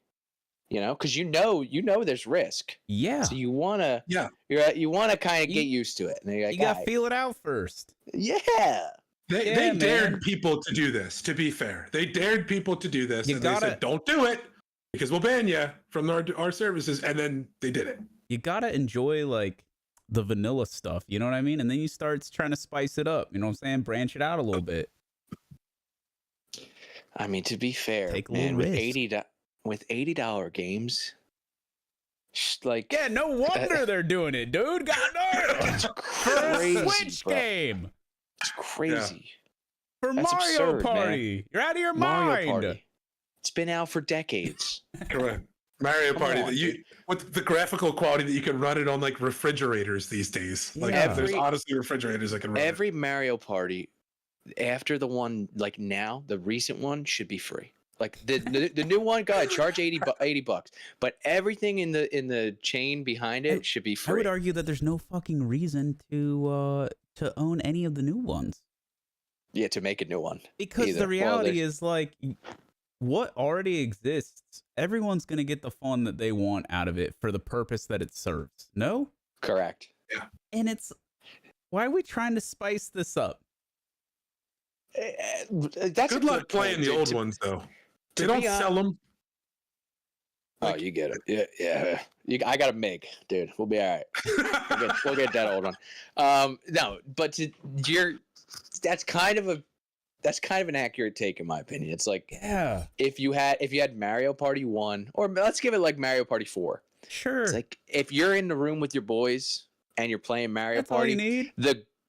You know, because you know there's risk. Yeah. So you wanna kind of get used to it. And you're like, you gotta feel it out first. Yeah. They dared people to do this. To be fair, they dared people to do this, they said, "Don't do it because we'll ban you from our services." And then they did it. You gotta enjoy like the vanilla stuff. You know what I mean? And then you start trying to spice it up. You know what I'm saying? Branch it out a little bit. I mean, to be fair, take a man, risk. with $80 games, like no wonder they're doing it, dude. God damn, it's crazy, for a Switch game. It's crazy. For That's Mario absurd, Party, man. you're out of your Mario mind. Party. It's been out for decades. Correct. Mario Party, with the graphical quality that you can run it on like refrigerators these days. Like there's honestly refrigerators that can run every Mario Party after the one like now, the recent one should be free. Like the new one, go ahead, charge $80, but everything in the chain behind it should be free. I would argue that there's no fucking reason to own any of the new ones. Yeah, to make a new one. Because the reality is like what already exists, everyone's gonna get the fun that they want out of it for the purpose that it serves. No? Correct. Yeah. And it's why are we trying to spice this up? That's good luck playing the old ones though. They don't sell them. Oh, you get it. Yeah. I got a MiG, dude. We'll be all right. We'll get that old one. No, but that's kind of an accurate take in my opinion. It's like, if you had Mario Party 1, or let's give it like Mario Party 4. Sure. It's like if you're in the room with your boys and you're playing Mario That's Party, all you need.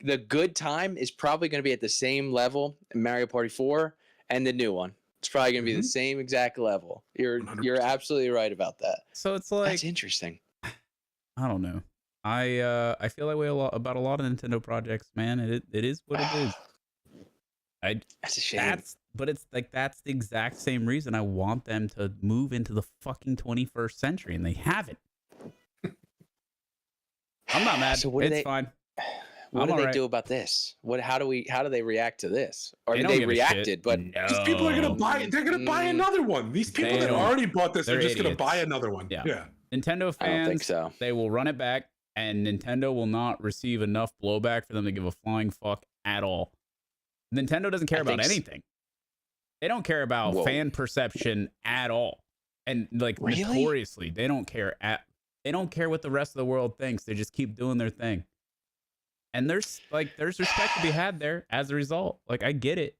the good time is probably going to be at the same level in Mario Party 4 and the new one. It's probably going to be the same exact level. You're 100%. Absolutely right about that. So it's like, that's interesting. I don't know. I feel that way about a lot of Nintendo projects, man. It is what it is. That's a shame. But it's like that's the exact same reason I want them to move into the fucking 21st century, and they haven't. I'm not mad. So it's fine. What do they do about this? How do they react to this? Or they reacted, but these people are gonna buy. They're gonna buy another one. These people that already bought this are just gonna buy another one. Yeah. Nintendo fans, I don't think so. They will run it back, and Nintendo will not receive enough blowback for them to give a flying fuck at all. Nintendo doesn't care about anything. They don't care about fan perception at all, and like notoriously, they don't care what the rest of the world thinks. They just keep doing their thing. And there's respect to be had there as a result. Like, I get it.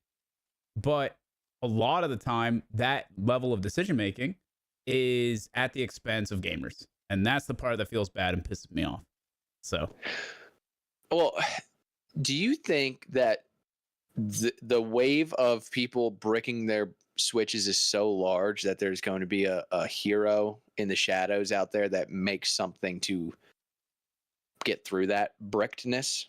But a lot of the time, that level of decision making is at the expense of gamers. And that's the part that feels bad and pisses me off. So. Well, do you think that the wave of people bricking their Switches is so large that there's going to be a hero in the shadows out there that makes something to get through that brickedness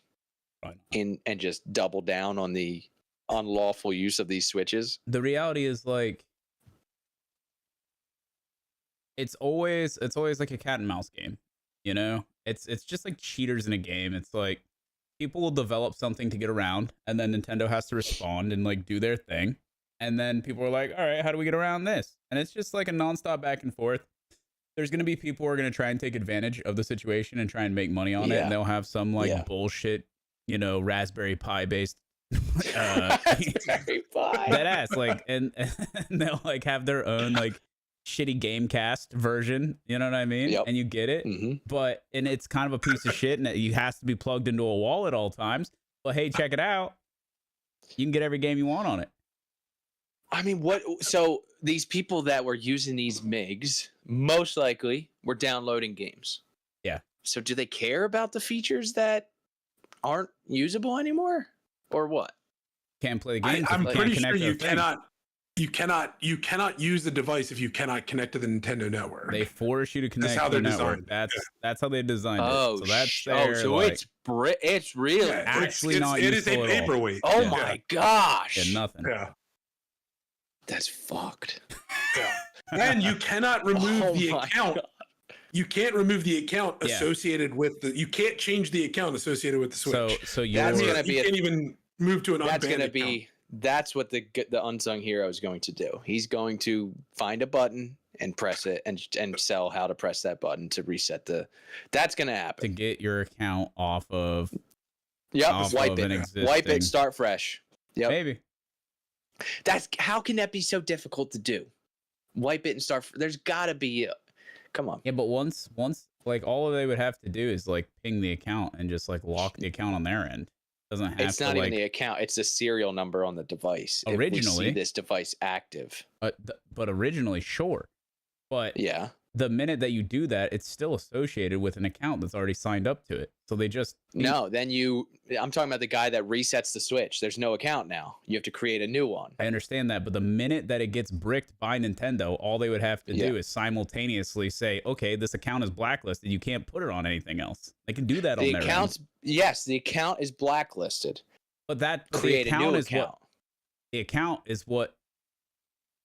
and just double down on the unlawful use of these Switches? The reality is like it's always like a cat and mouse game, you know? It's just like cheaters in a game. It's like people will develop something to get around, and then Nintendo has to respond and like do their thing. And then people are like, all right, how do we get around this? And it's just like a nonstop back and forth. There's going to be people who are going to try and take advantage of the situation and try and make money on it. And they'll have some like bullshit, you know, Raspberry Pi based Raspberry Pi. That ass, like, and they'll like have their own like shitty Gamecast version, you know what I mean? And you get it, but and it's kind of a piece of shit, and it has to be plugged into a wall at all times. But hey, check it out, you can get every game you want on it. I mean, what? So these people that were using these MiGs most likely were downloading games. Yeah. So do they care about the features that aren't usable anymore, or what? Can't play the game. I'm pretty sure you cannot use the device if you cannot connect to the Nintendo network. They force you to connect to the network. That's how they designed it. So that's it's really actually not it useful. It is a paperweight. Oh my gosh. Yeah, nothing. Yeah. That's fucked. Yeah. And you cannot remove the account. God. You can't remove the account associated with the. You can't change the account associated with the Switch. So that's gonna be. You can't even move to an. That's gonna be. That's what the unsung hero is going to do. He's going to find a button and press it and sell how to press that button to reset that's going to happen. To get your account off of. Yep. Wipe it, start fresh. Yep. Maybe. How can that be so difficult to do? Wipe it and start. There's got to be. Come on. Yeah, but once like all they would have to do is like ping the account and just like lock the account on their end. Doesn't have it's not even the account, it's the serial number on the device. Originally, if we see this device active. But originally, sure. But yeah, the minute that you do that, it's still associated with an account that's already signed up to it. So they just I'm talking about the guy that resets the Switch. There's no account now. You have to create a new one. I understand that, but the minute that it gets bricked by Nintendo, all they would have to do is simultaneously say, okay, this account is blacklisted. You can't put it on anything else. They can do that on their end. Yes, the account is blacklisted. But the account is what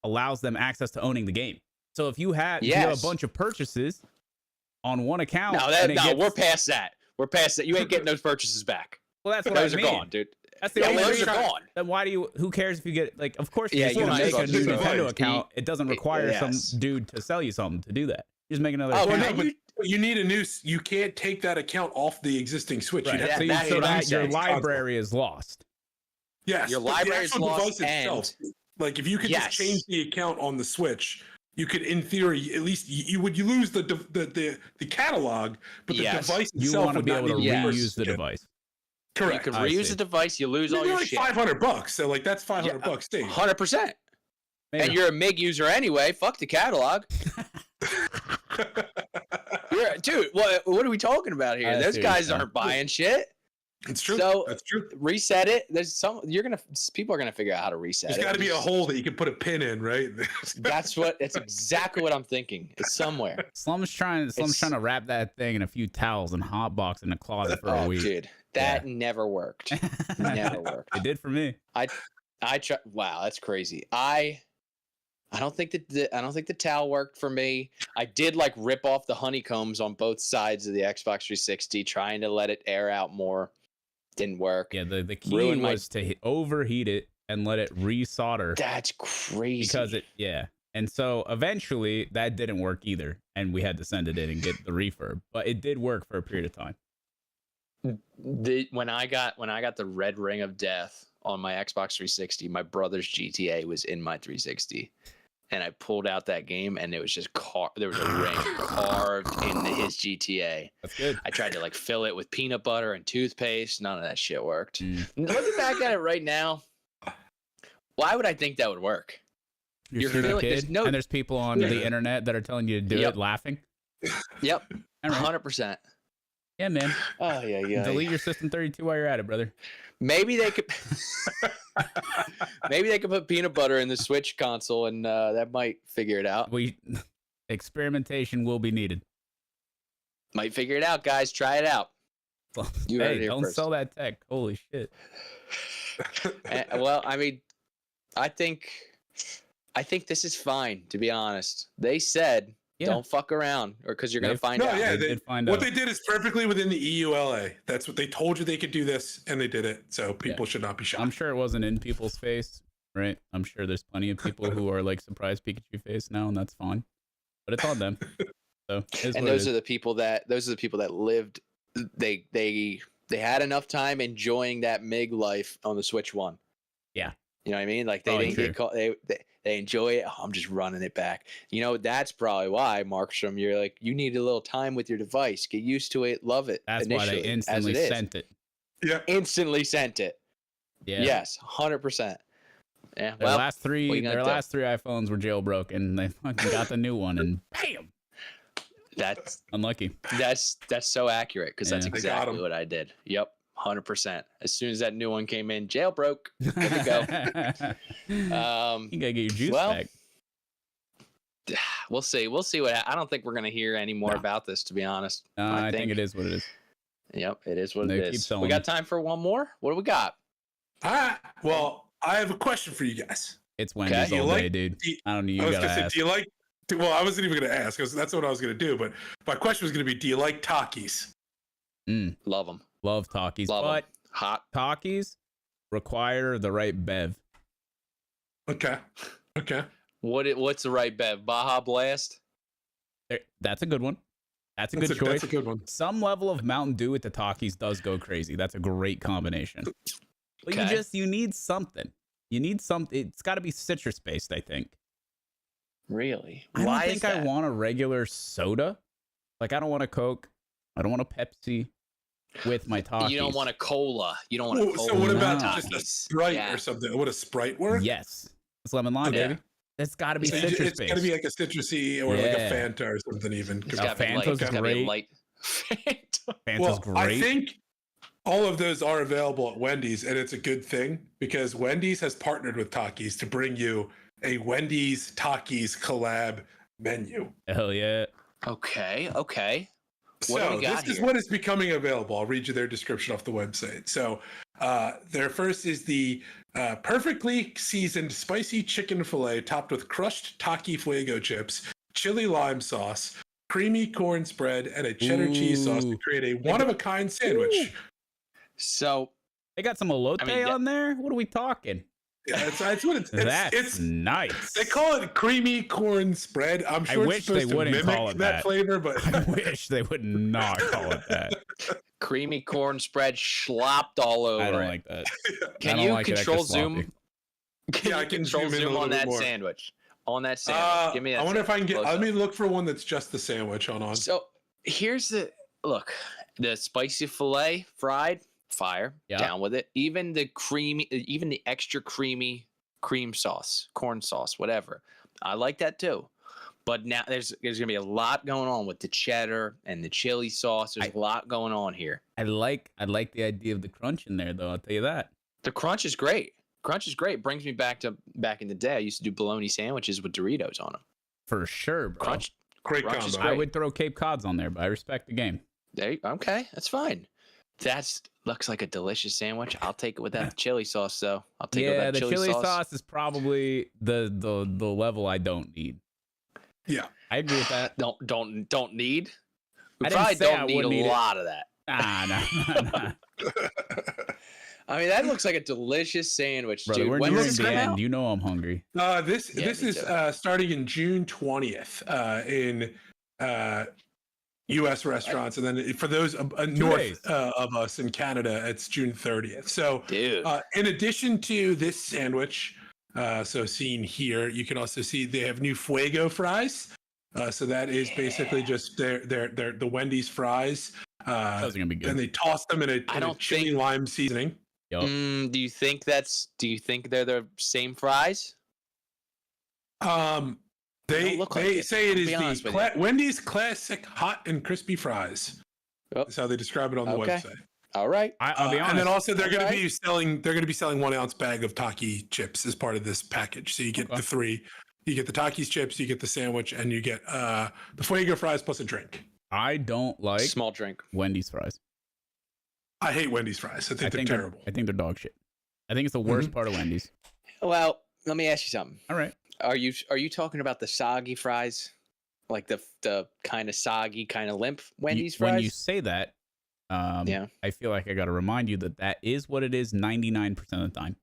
allows them access to owning the game. So if you have a bunch of purchases on one account, we're past that. We're past that. You ain't getting those purchases back. Well, that's what those I mean. Those are gone, dude. That's the only reason. Those are gone. Then why do you? Who cares if you get like? Of course, you're going to make a new Nintendo account. It doesn't require some dude to sell you something to do that. You just make another account. No, but you need a new. You can't take that account off the existing Switch. Right. So that your library is lost. Yes, your library is lost. Like if you could just change the account on the Switch, you could, in theory, at least you lose the catalog, but the device itself you want to be able to reuse the device. Correct. You can reuse the device. You lose all your like shit. $500. So like that's $500 bucks. 100%. And you're a MIG user anyway. Fuck the catalog. Dude, what are we talking about here? Those guys aren't buying shit. It's true. So that's true. Reset it. People are gonna figure out how to reset it. There's got to be a hole that you can put a pin in, right? That's exactly what I'm thinking. It's somewhere. Slum's trying to wrap that thing in a few towels and hotbox in the closet for a week. Dude, that never worked. Never worked. It did for me. I tried. Wow, that's crazy. I don't think the towel worked for me. I did like rip off the honeycombs on both sides of the Xbox 360, trying to let it air out more. Didn't work. Yeah, the key was to overheat it and let it resolder. That's crazy. And so eventually that didn't work either, and we had to send it in and get the refurb. But it did work for a period of time. When I got the red ring of death on my Xbox 360, my brother's GTA was in my 360. And I pulled out that game, and it was just there was a ring carved into his GTA. That's good. I tried to like fill it with peanut butter and toothpaste. None of that shit worked. Looking back at it right now, why would I think that would work? You're a kid, and there's people on the internet that are telling you to do it, laughing. Yep, 100%. Yeah, man. Oh yeah. Delete your System 32 while you're at it, brother. Maybe they could. Maybe they could put peanut butter in the Switch console, and that might figure it out. Experimentation will be needed. Might figure it out, guys. Try it out. Well, don't sell that tech. Holy shit. Well, I mean, I think this is fine. To be honest, they said. Don't fuck around, or because you're going to find out. Yeah, they did is perfectly within the EULA. That's what they told you they could do this, and they did it. So people should not be shocked. I'm sure it wasn't in people's face, right? I'm sure there's plenty of people who are like surprised Pikachu face now, and that's fine. But it's on them. So those are the people that lived. They had enough time enjoying that MIG life on the Switch 1. Yeah. You know what I mean? Like they didn't get caught. They enjoy it. Oh, I'm just running it back. You know, that's probably why, Markstrom, you're like, you need a little time with your device. Get used to it. Love it. That's why they instantly sent it. Yeah. Instantly sent it. Yeah. Yes, 100%. Yeah. Their last three iPhones were jailbroken, and they fucking got the new one, and bam. That's unlucky. That's so accurate, because that's exactly what I did. Yep. 100%. As soon as that new one came in, jailbroke. There we go. You gotta get your juice back. We'll see. I don't think we're gonna hear any more about this, to be honest. I think it is what it is. Yep, it is what it is. We got time for one more? What do we got? Well, I have a question for you guys. It's Wendy's all day, dude. I don't know. You gotta ask. Do you like? Well, I wasn't even gonna ask, because that's what I was gonna do. But my question was gonna be, do you like Takis? Love them. Love Takis, but hot Takis require the right bev. Okay. What's the right bet? Baja Blast? That's a good one. That's a good choice. That's a good one. Some level of Mountain Dew with the Takis does go crazy. That's a great combination. But you need something. You need something. It's got to be citrus based, I think. Really? I don't think I want a regular soda. Like, I don't want a Coke. I don't want a Pepsi with my Takis. You don't want a cola. You don't want a cola. So what about just a Sprite or something? Would a Sprite work? Yes. It's lemon lime, baby. It's got to be citrus based. It's got to be like a citrusy or like a Fanta or something even. Fanta's great. Fanta's great. I think all of those are available at Wendy's, and it's a good thing because Wendy's has partnered with Takis to bring you a Wendy's Takis collab menu. Hell yeah. Okay. So this is what is becoming available. I'll read you their description off the website. So their first is the perfectly seasoned spicy chicken fillet topped with crushed Taki Fuego chips, chili lime sauce, creamy corn spread, and a cheddar cheese sauce to create a one-of-a-kind sandwich. So they got some elote on there? What are we talking? Yeah, that's what it's. It's nice. They call it creamy corn spread. I'm sure it's supposed to mimic that flavor, but I wish they would not call it that. Creamy corn spread slopped all over. I don't like that. Can you control zoom? I can control zoom on that sandwich. On that sandwich. Give me that. I wonder if I can get. Let me look for one that's just the sandwich. Hold on. So here's the look. The spicy fillet fried. Fire, down with it. Even the extra creamy cream sauce, corn sauce, whatever. I like that too. But now there's gonna be a lot going on with the cheddar and the chili sauce. There's a lot going on here. I like the idea of the crunch in there, though. I'll tell you that. The crunch is great. Brings me back in the day. I used to do bologna sandwiches with Doritos on them. For sure, bro. Great combo. I would throw Cape Cods on there, but I respect the game. Okay, that's fine. Looks like a delicious sandwich. I'll take it without chili sauce, though. I'll take it without the chili sauce is probably the level I don't need. Yeah, I agree with that. Don't need. We probably don't need a lot of that. Nah. I mean, that looks like a delicious sandwich, brother, dude. We're nearing the end. You know I'm hungry. This is starting in June 20th in U.S. restaurants, and then for those north of us in Canada, it's June 30th. So, in addition to this sandwich, so seen here, you can also see they have new Fuego fries. So that is basically just the Wendy's fries. Those are gonna be good. And they toss them in a chili lime seasoning. Yep. Do you think they're the same fries? They say it is the Wendy's classic hot and crispy fries. That's how they describe it on the website. All right. I'll be honest. And then also they're going to be selling 1 ounce bag of Taki chips as part of this package. So you get the 3. You get the Takis chips, you get the sandwich, and you get the Fuego fries plus a drink. I don't like small drink Wendy's fries. I hate Wendy's fries. I think they're terrible. I think they're dog shit. I think it's the worst part of Wendy's. Well, let me ask you something. All right. Are you talking about the soggy fries, like the kind of soggy, kind of limp Wendy's fries? When you say that, I feel like I got to remind you that is what it is 99% of the time.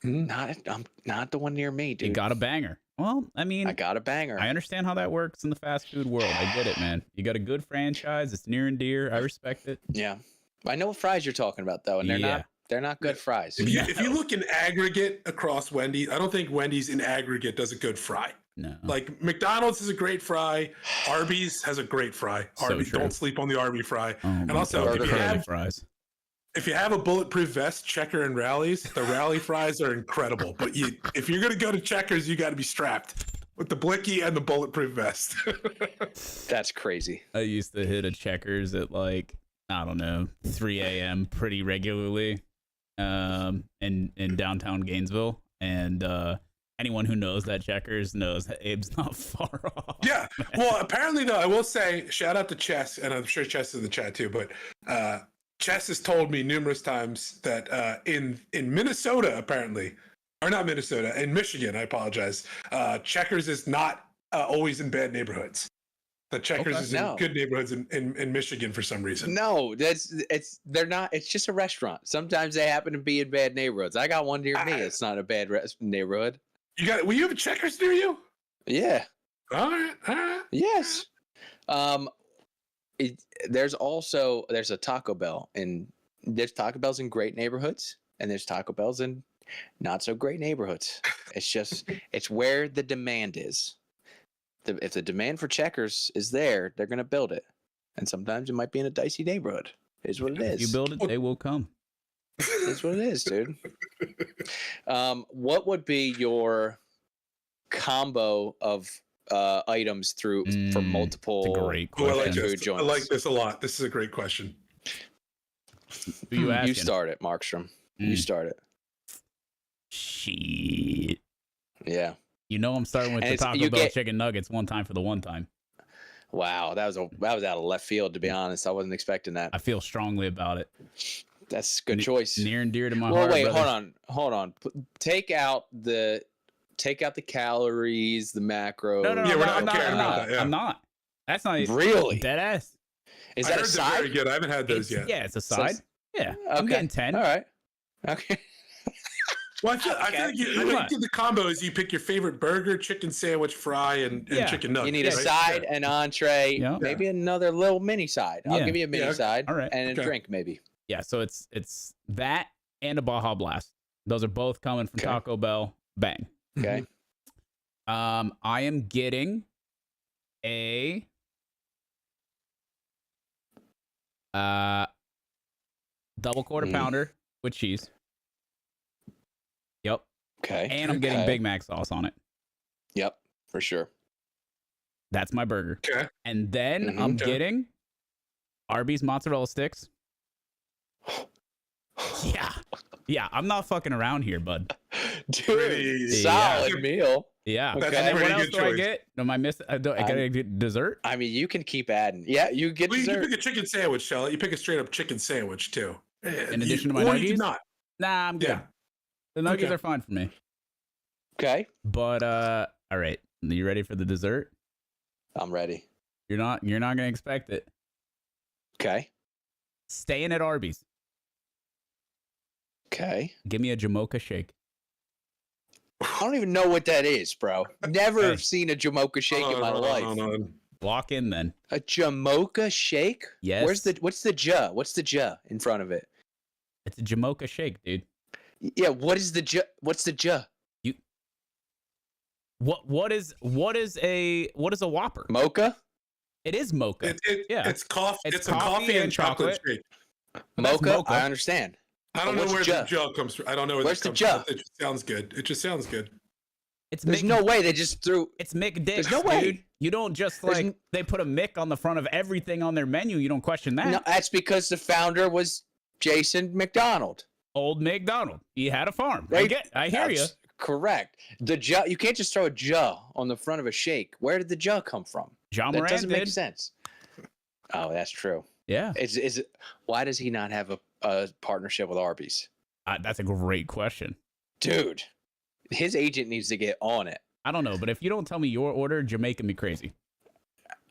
Not the one near me, dude. You got a banger. Well, I mean, I got a banger. I understand how that works in the fast food world. I get it, man. You got a good franchise. It's near and dear. I respect it. Yeah, I know what fries you're talking about though, and they're not good fries. If you look in aggregate across Wendy's, I don't think Wendy's in aggregate does a good fry. No. Like McDonald's is a great fry. Arby's has a great fry. Arby's, don't sleep on the Arby fry. And also, if you have a bulletproof vest, Checker and Rallies, the Rally fries are incredible. But if you're going to go to Checkers, you got to be strapped with the blicky and the bulletproof vest. That's crazy. I used to hit a Checkers at 3 a.m. pretty regularly in downtown Gainesville. And anyone who knows that Checkers knows that Abe's not far off. Yeah. Well, apparently, though, I will say, shout out to Chess, and I'm sure Chess is in the chat too, but Chess has told me numerous times that in Minnesota, apparently, or not Minnesota, in Michigan, I apologize, Checkers is not always in bad neighborhoods. The Checkers is in good neighborhoods in Michigan for some reason. No, they're not. It's just a restaurant. Sometimes they happen to be in bad neighborhoods. I got one near me. It's not a bad neighborhood. You have a Checkers near you? Yeah. All right. Yes. There's a Taco Bell, and there's Taco Bells in great neighborhoods, and there's Taco Bells in not so great neighborhoods. It's where the demand is. If the demand for checkers is there, they're gonna build it, and sometimes it might be in a dicey neighborhood. It's what it is. If you build it, they will come. It's what it is, dude. What would be your combo of items for multiple great question. food joints? I like this a lot. This is a great question. You start it, Markstrom. You start it. Shit. Yeah. You know I'm starting with the Taco Bell chicken nuggets one time for the one time. Wow, that was out of left field, to be honest. I wasn't expecting that. I feel strongly about it. That's a good choice. Near and dear to my heart. Wait, brothers. hold on. Take out the calories, the macros. No, Yeah, we're not caring about that. Yeah. I'm not. That's not really dead ass. Is that a side? Very good. I haven't had those yet. Yeah, it's a side. Yeah, okay. I'm getting 10. All right. Okay. Well, I feel like the combo is you pick your favorite burger, chicken sandwich, fry, and chicken nuggets. You need a side, an entree, maybe another little mini side. I'll give you a mini side, and a drink maybe. Yeah, so it's that and a Baja Blast. Those are both coming from Taco Bell. Bang. Okay. I am getting a double quarter pounder with cheese. Yep. Okay. And I'm getting Big Mac sauce on it. Yep, for sure. That's my burger. Okay. And then I'm getting Arby's mozzarella sticks. Yeah, I'm not fucking around here, bud. Dude, solid meal. Yeah. That's and then what else do I choice. get? Am I missing? I gotta get dessert? I mean, you can keep adding. Yeah, you get dessert. You pick a chicken sandwich, Shell. You pick a straight up chicken sandwich too. In addition to my nuggets? nuggies? You do not. Nah, I'm good. Yeah. The nuggies are fine for me. Okay. But all right. You ready for the dessert? I'm ready. You're not gonna expect it. Okay. Staying at Arby's. Okay. Give me a Jamocha shake. I don't even know what that is, bro. Never seen a Jamocha shake in my life. Walk in then. A Jamocha shake? Yes. What's the J? What's the J in front of it? It's a Jamocha shake, dude. Yeah, what is the J? What's the J? What is a Whopper? Mocha? It is mocha. It's coffee. It's a coffee and chocolate shake. Mocha? I understand. I don't know where the J comes from. I don't know where Where's that the comes J? from. It just sounds good. It just sounds good. There's no way they just threw. It's McDicks, There's no way. dude. You don't just they put a Mick on the front of everything on their menu. You don't question that. No, that's because the founder was Jason McDonald. Old McDonald. He had a farm. Right? I hear you. Correct. The J. You can't just throw a J on the front of a shake. Where did the J come from? John That Moran doesn't make did. sense. Oh, that's true. Yeah. Is it? Why does he not have a partnership with Arby's? That's a great question. Dude, his agent needs to get on it. I don't know, but if you don't tell me your order, you're making me crazy.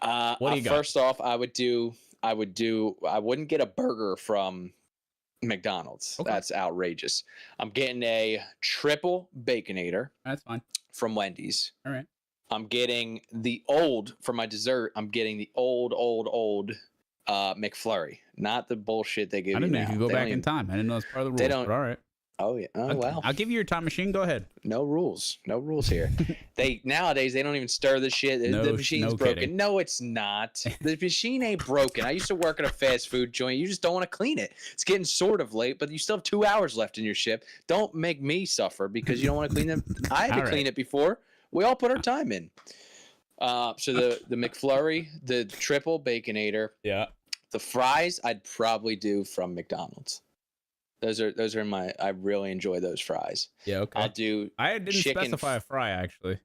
What do you got? First off, I wouldn't get a burger from McDonald's. Okay. That's outrageous. I'm getting a triple Baconator. That's fine. From Wendy's. All right. I'm getting for my dessert. I'm getting the old McFlurry, not the bullshit they give you now. I didn't know you could go back in time. I didn't know it's part of the rules. They don't. But all right. Oh yeah. Oh well. I'll give you your time machine. Go ahead. No rules. No rules here. Nowadays they don't even stir the shit. The machine's broken. Kidding. No, it's not. The machine ain't broken. I used to work at a fast food joint. You just don't want to clean it. It's getting sort of late, but you still have 2 hours left in your shift. Don't make me suffer because you don't want to clean them. I had to clean it before. We all put our time in. So the McFlurry, the triple Baconator. Yeah. The fries I'd probably do from McDonald's. Those are my. I really enjoy those fries. Yeah, okay. I'll do. I didn't specify a fry actually.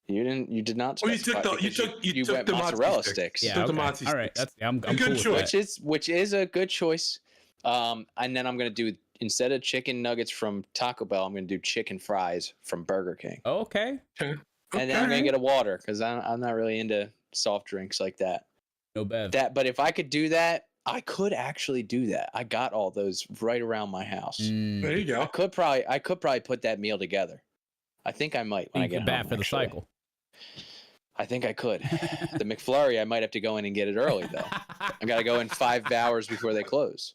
You didn't. You did not. Well, specify you took the mozzarella sticks. Yeah, okay. All right. I'm cool with that. Which is a good choice. And then I'm gonna do, instead of chicken nuggets from Taco Bell, I'm gonna do chicken fries from Burger King. Okay. And then I'm gonna get a water because I'm not really into soft drinks like that. No bad. But if I could do that, I could actually do that. I got all those right around my house. There you go. I could probably put that meal together. I think I might when I get home. For the cycle. I think I could. The McFlurry, I might have to go in and get it early though. I got to go in 5 hours before they close.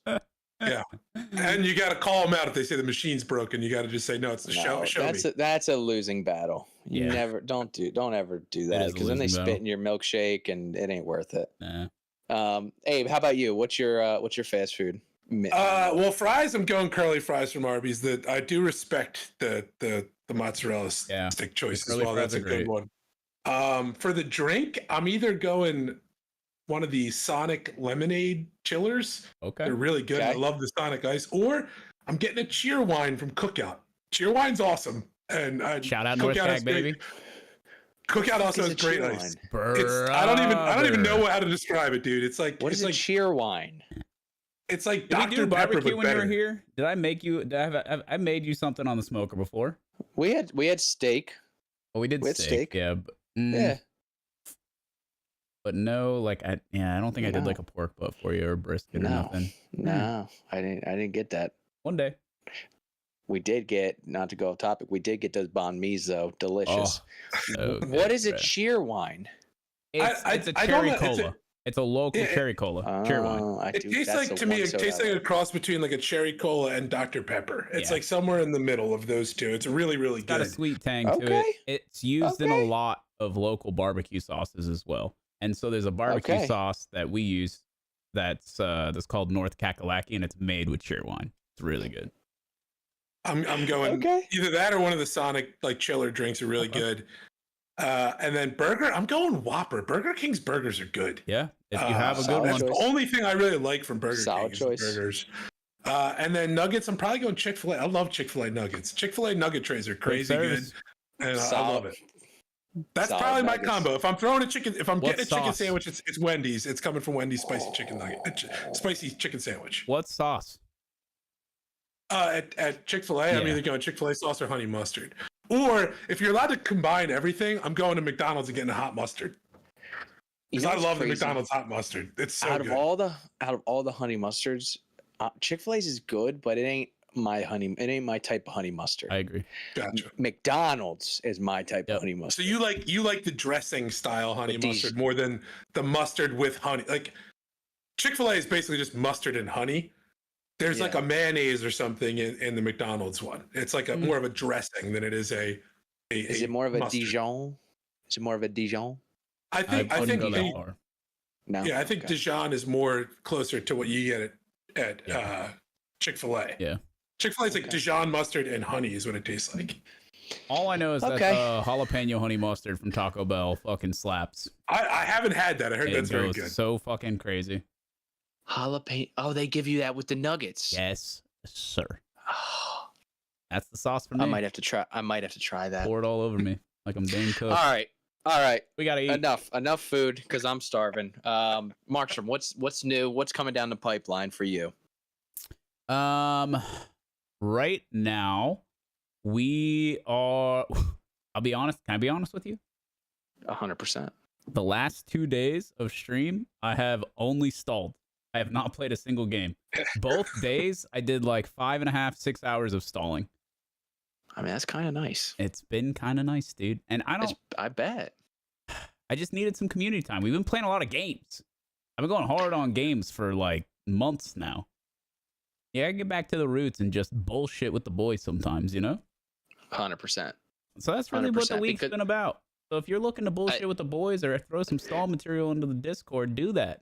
Yeah, and you got to call them out if they say the machine's broken. You got to just say no. It's the show me. That's a losing battle. You never don't ever do that because then they spit in your milkshake and it ain't worth it. Abe, how about you? What's your fast food? Well, fries. I'm going curly fries from Arby's. That I do respect the mozzarella stick choice as well. That's a good one. For the drink, I'm either going one of the Sonic lemonade chillers. Okay. They're really good. Okay. I love the Sonic Ice. Or I'm getting a cheer wine from Cookout. Cheer wine's awesome. And shout out North Tag, baby. Cookout also has great ice. I don't even know how to describe it, dude. It's like what is a cheer wine? It's like Dr. Pepper, but when you were here. Did I make you? I made you something on the smoker before? We had steak. Oh, we did steak. Yeah. Yeah. But no, like I don't think I did like a pork butt for you or brisket or nothing. No, I didn't get that. One day. We did get, not to go off topic, we did get those banh mi's though. Delicious. So what is a cheer wine? It's a cherry cola. It's a local cherry cola. Cheer wine. It tastes like, to me, it tastes like a cross between like a cherry cola and Dr. Pepper. It's like somewhere in the middle of those two. It's really, really good. Got a sweet tang to it. It's used in a lot of local barbecue sauces as well. And so there's a barbecue sauce that we use that's called North Kakalaki, and it's made with cheer wine. It's really good. I'm going either that or one of the Sonic like chiller drinks are really good. And then burger, I'm going Whopper. Burger King's burgers are good. Yeah, if you have a good one. That's the only thing I really like from Burger King is choice. Burgers. And then nuggets, I'm probably going Chick-fil-A. I love Chick-fil-A nuggets. Chick-fil-A nugget trays are crazy good, and I love it. That's probably my combo. If I'm getting a chicken sandwich, it's Wendy's. It's coming from Wendy's spicy chicken nugget, spicy chicken sandwich. What sauce? At Chick-fil-A, I'm either going Chick-fil-A sauce or honey mustard. Or if you're allowed to combine everything, I'm going to McDonald's and getting a hot mustard. Because I love the McDonald's hot mustard. It's so good. Out of all the honey mustards, Chick-fil-A's is good, but it ain't my type of honey mustard. I agree. Gotcha. McDonald's is my type of honey mustard. So you like the dressing style honey mustard more than the mustard with honey. Like Chick-fil-A is basically just mustard and honey. There's like a mayonnaise or something in the McDonald's one. It's like more of a dressing than it is a Is it more of a mustard. Dijon? Is it more of a Dijon? I think Dijon is more closer to what you get at Chick-fil-A. Yeah. Chick-fil-A is like Dijon mustard and honey is what it tastes like. All I know is that jalapeno honey mustard from Taco Bell fucking slaps. I haven't had that. I heard that's very good. So fucking crazy. Jalapeno. Oh, they give you that with the nuggets. Yes, sir. That's the sauce for me. I might have to try that. Pour it all over me like I'm Dane Cook. All right. We gotta eat. Enough food because I'm starving. Markstrom, what's new? What's coming down the pipeline for you? Right now we are. I'll be honest. Can I be honest with you? 100%. The last 2 days of stream, I have only stalled. I have not played a single game. Both days, I did like 5.5, 6 hours of stalling. I mean, that's kind of nice. It's been kind of nice, dude. And I bet. I just needed some community time. We've been playing a lot of games. I've been going hard on games for like months now. Yeah, I get back to the roots and just bullshit with the boys sometimes, you know? 100%. So that's really what the week's been about. So if you're looking to bullshit with the boys or throw some stall material into the Discord, do that.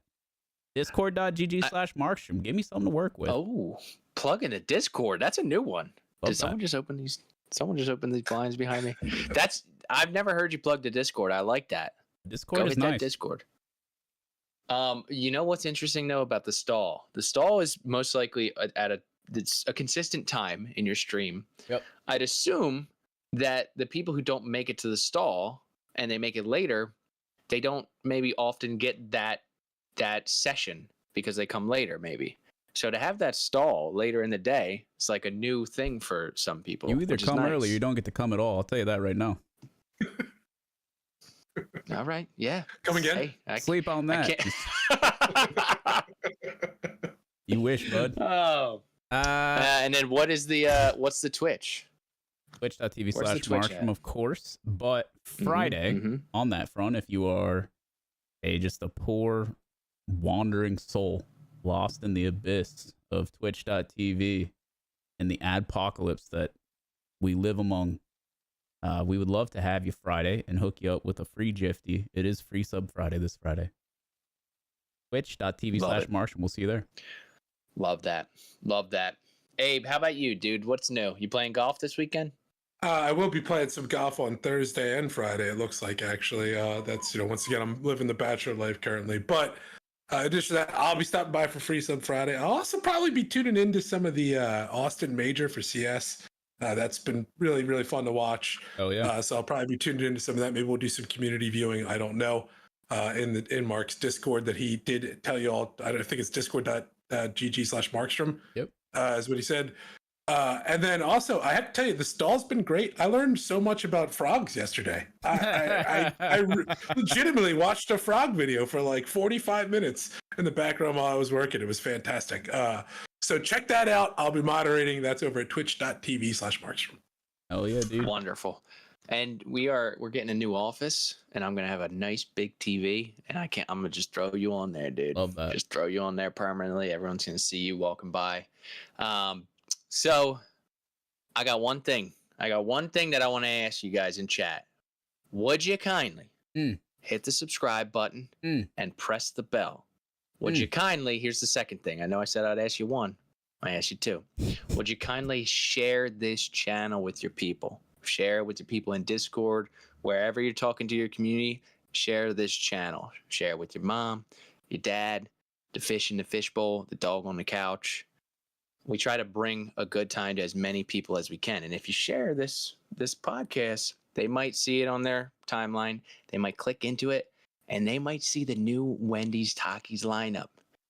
Discord.gg/Markstrom. Give me something to work with. Oh, plug in the Discord. That's a new one. Did someone just open these? Someone just opened these blinds behind me. I've never heard you plug the Discord. I like that. Discord is nice. That Discord. You know what's interesting though about the stall? The stall is most likely at a consistent time in your stream. Yep. I'd assume that the people who don't make it to the stall and they make it later, they don't maybe often get that session because they come later maybe. So to have that stall later in the day, it's like a new thing for some people. You either come early or you don't get to come at all. I'll tell you that right now. All right. Yeah. Come again. Hey, sleep on that. You wish, bud. Oh. And then what's the Twitch? Twitch.tv/Marsham, of course. But Friday, on that front, if you are just a poor wandering soul lost in the abyss of Twitch.tv and the adpocalypse that we live among, we would love to have you Friday and hook you up with a free Gifty. It is free sub Friday this Friday. Twitch.tv/Marsham. We'll see you there. Love that. Love that. Abe, how about you, dude? What's new? You playing golf this weekend? I will be playing some golf on Thursday and Friday. It looks like, actually. That's, once again, I'm living the bachelor life currently. But in addition to that, I'll be stopping by for free sub Friday. I'll also probably be tuning into some of the Austin Major for CS. That's been really, really fun to watch. Oh yeah. So I'll probably be tuned into some of that. Maybe we'll do some community viewing. I don't know. In Mark's Discord that he did tell you all. I think it's discord.gg/Markstrom. Yep. Is what he said. And then also, I have to tell you, the stall's been great. I learned so much about frogs yesterday. I legitimately watched a frog video for like 45 minutes in the background while I was working. It was fantastic. So check that out. I'll be moderating. That's over at twitch.tv/Markstrom. Oh yeah, dude. Wonderful. And we're getting a new office, and I'm gonna have a nice big TV, and I'm gonna just throw you on there, dude. Love that. Just throw you on there permanently. Everyone's gonna see you walking by. So I got one thing that I want to ask you guys in chat. Would you kindly hit the subscribe button and press the bell? Would you kindly, here's the second thing. I know I said I'd ask you one. I asked you two. Would you kindly share this channel with your people? Share it with your people in Discord, wherever you're talking to your community. Share this channel. Share it with your mom, your dad, the fish in the fishbowl, the dog on the couch. We try to bring a good time to as many people as we can. And if you share this podcast, they might see it on their timeline. They might click into it, and they might see the new Wendy's Takis lineup.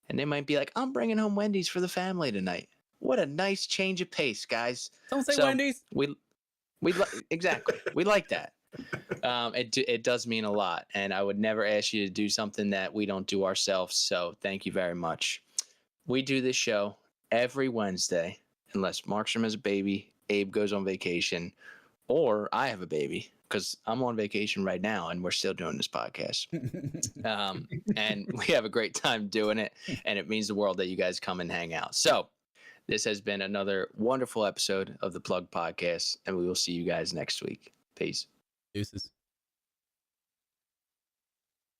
And they might be like, I'm bringing home Wendy's for the family tonight. What a nice change of pace, guys. Don't say Wendy's. Exactly. We like that. It does mean a lot. And I would never ask you to do something that we don't do ourselves. So thank you very much. We do this show every Wednesday, unless Markstrom has a baby, Abe goes on vacation, or I have a baby, because I'm on vacation right now and we're still doing this podcast. And we have a great time doing it, and it means the world that you guys come and hang out. So this has been another wonderful episode of the Plug Podcast, and we will see you guys next week. Peace. Deuces.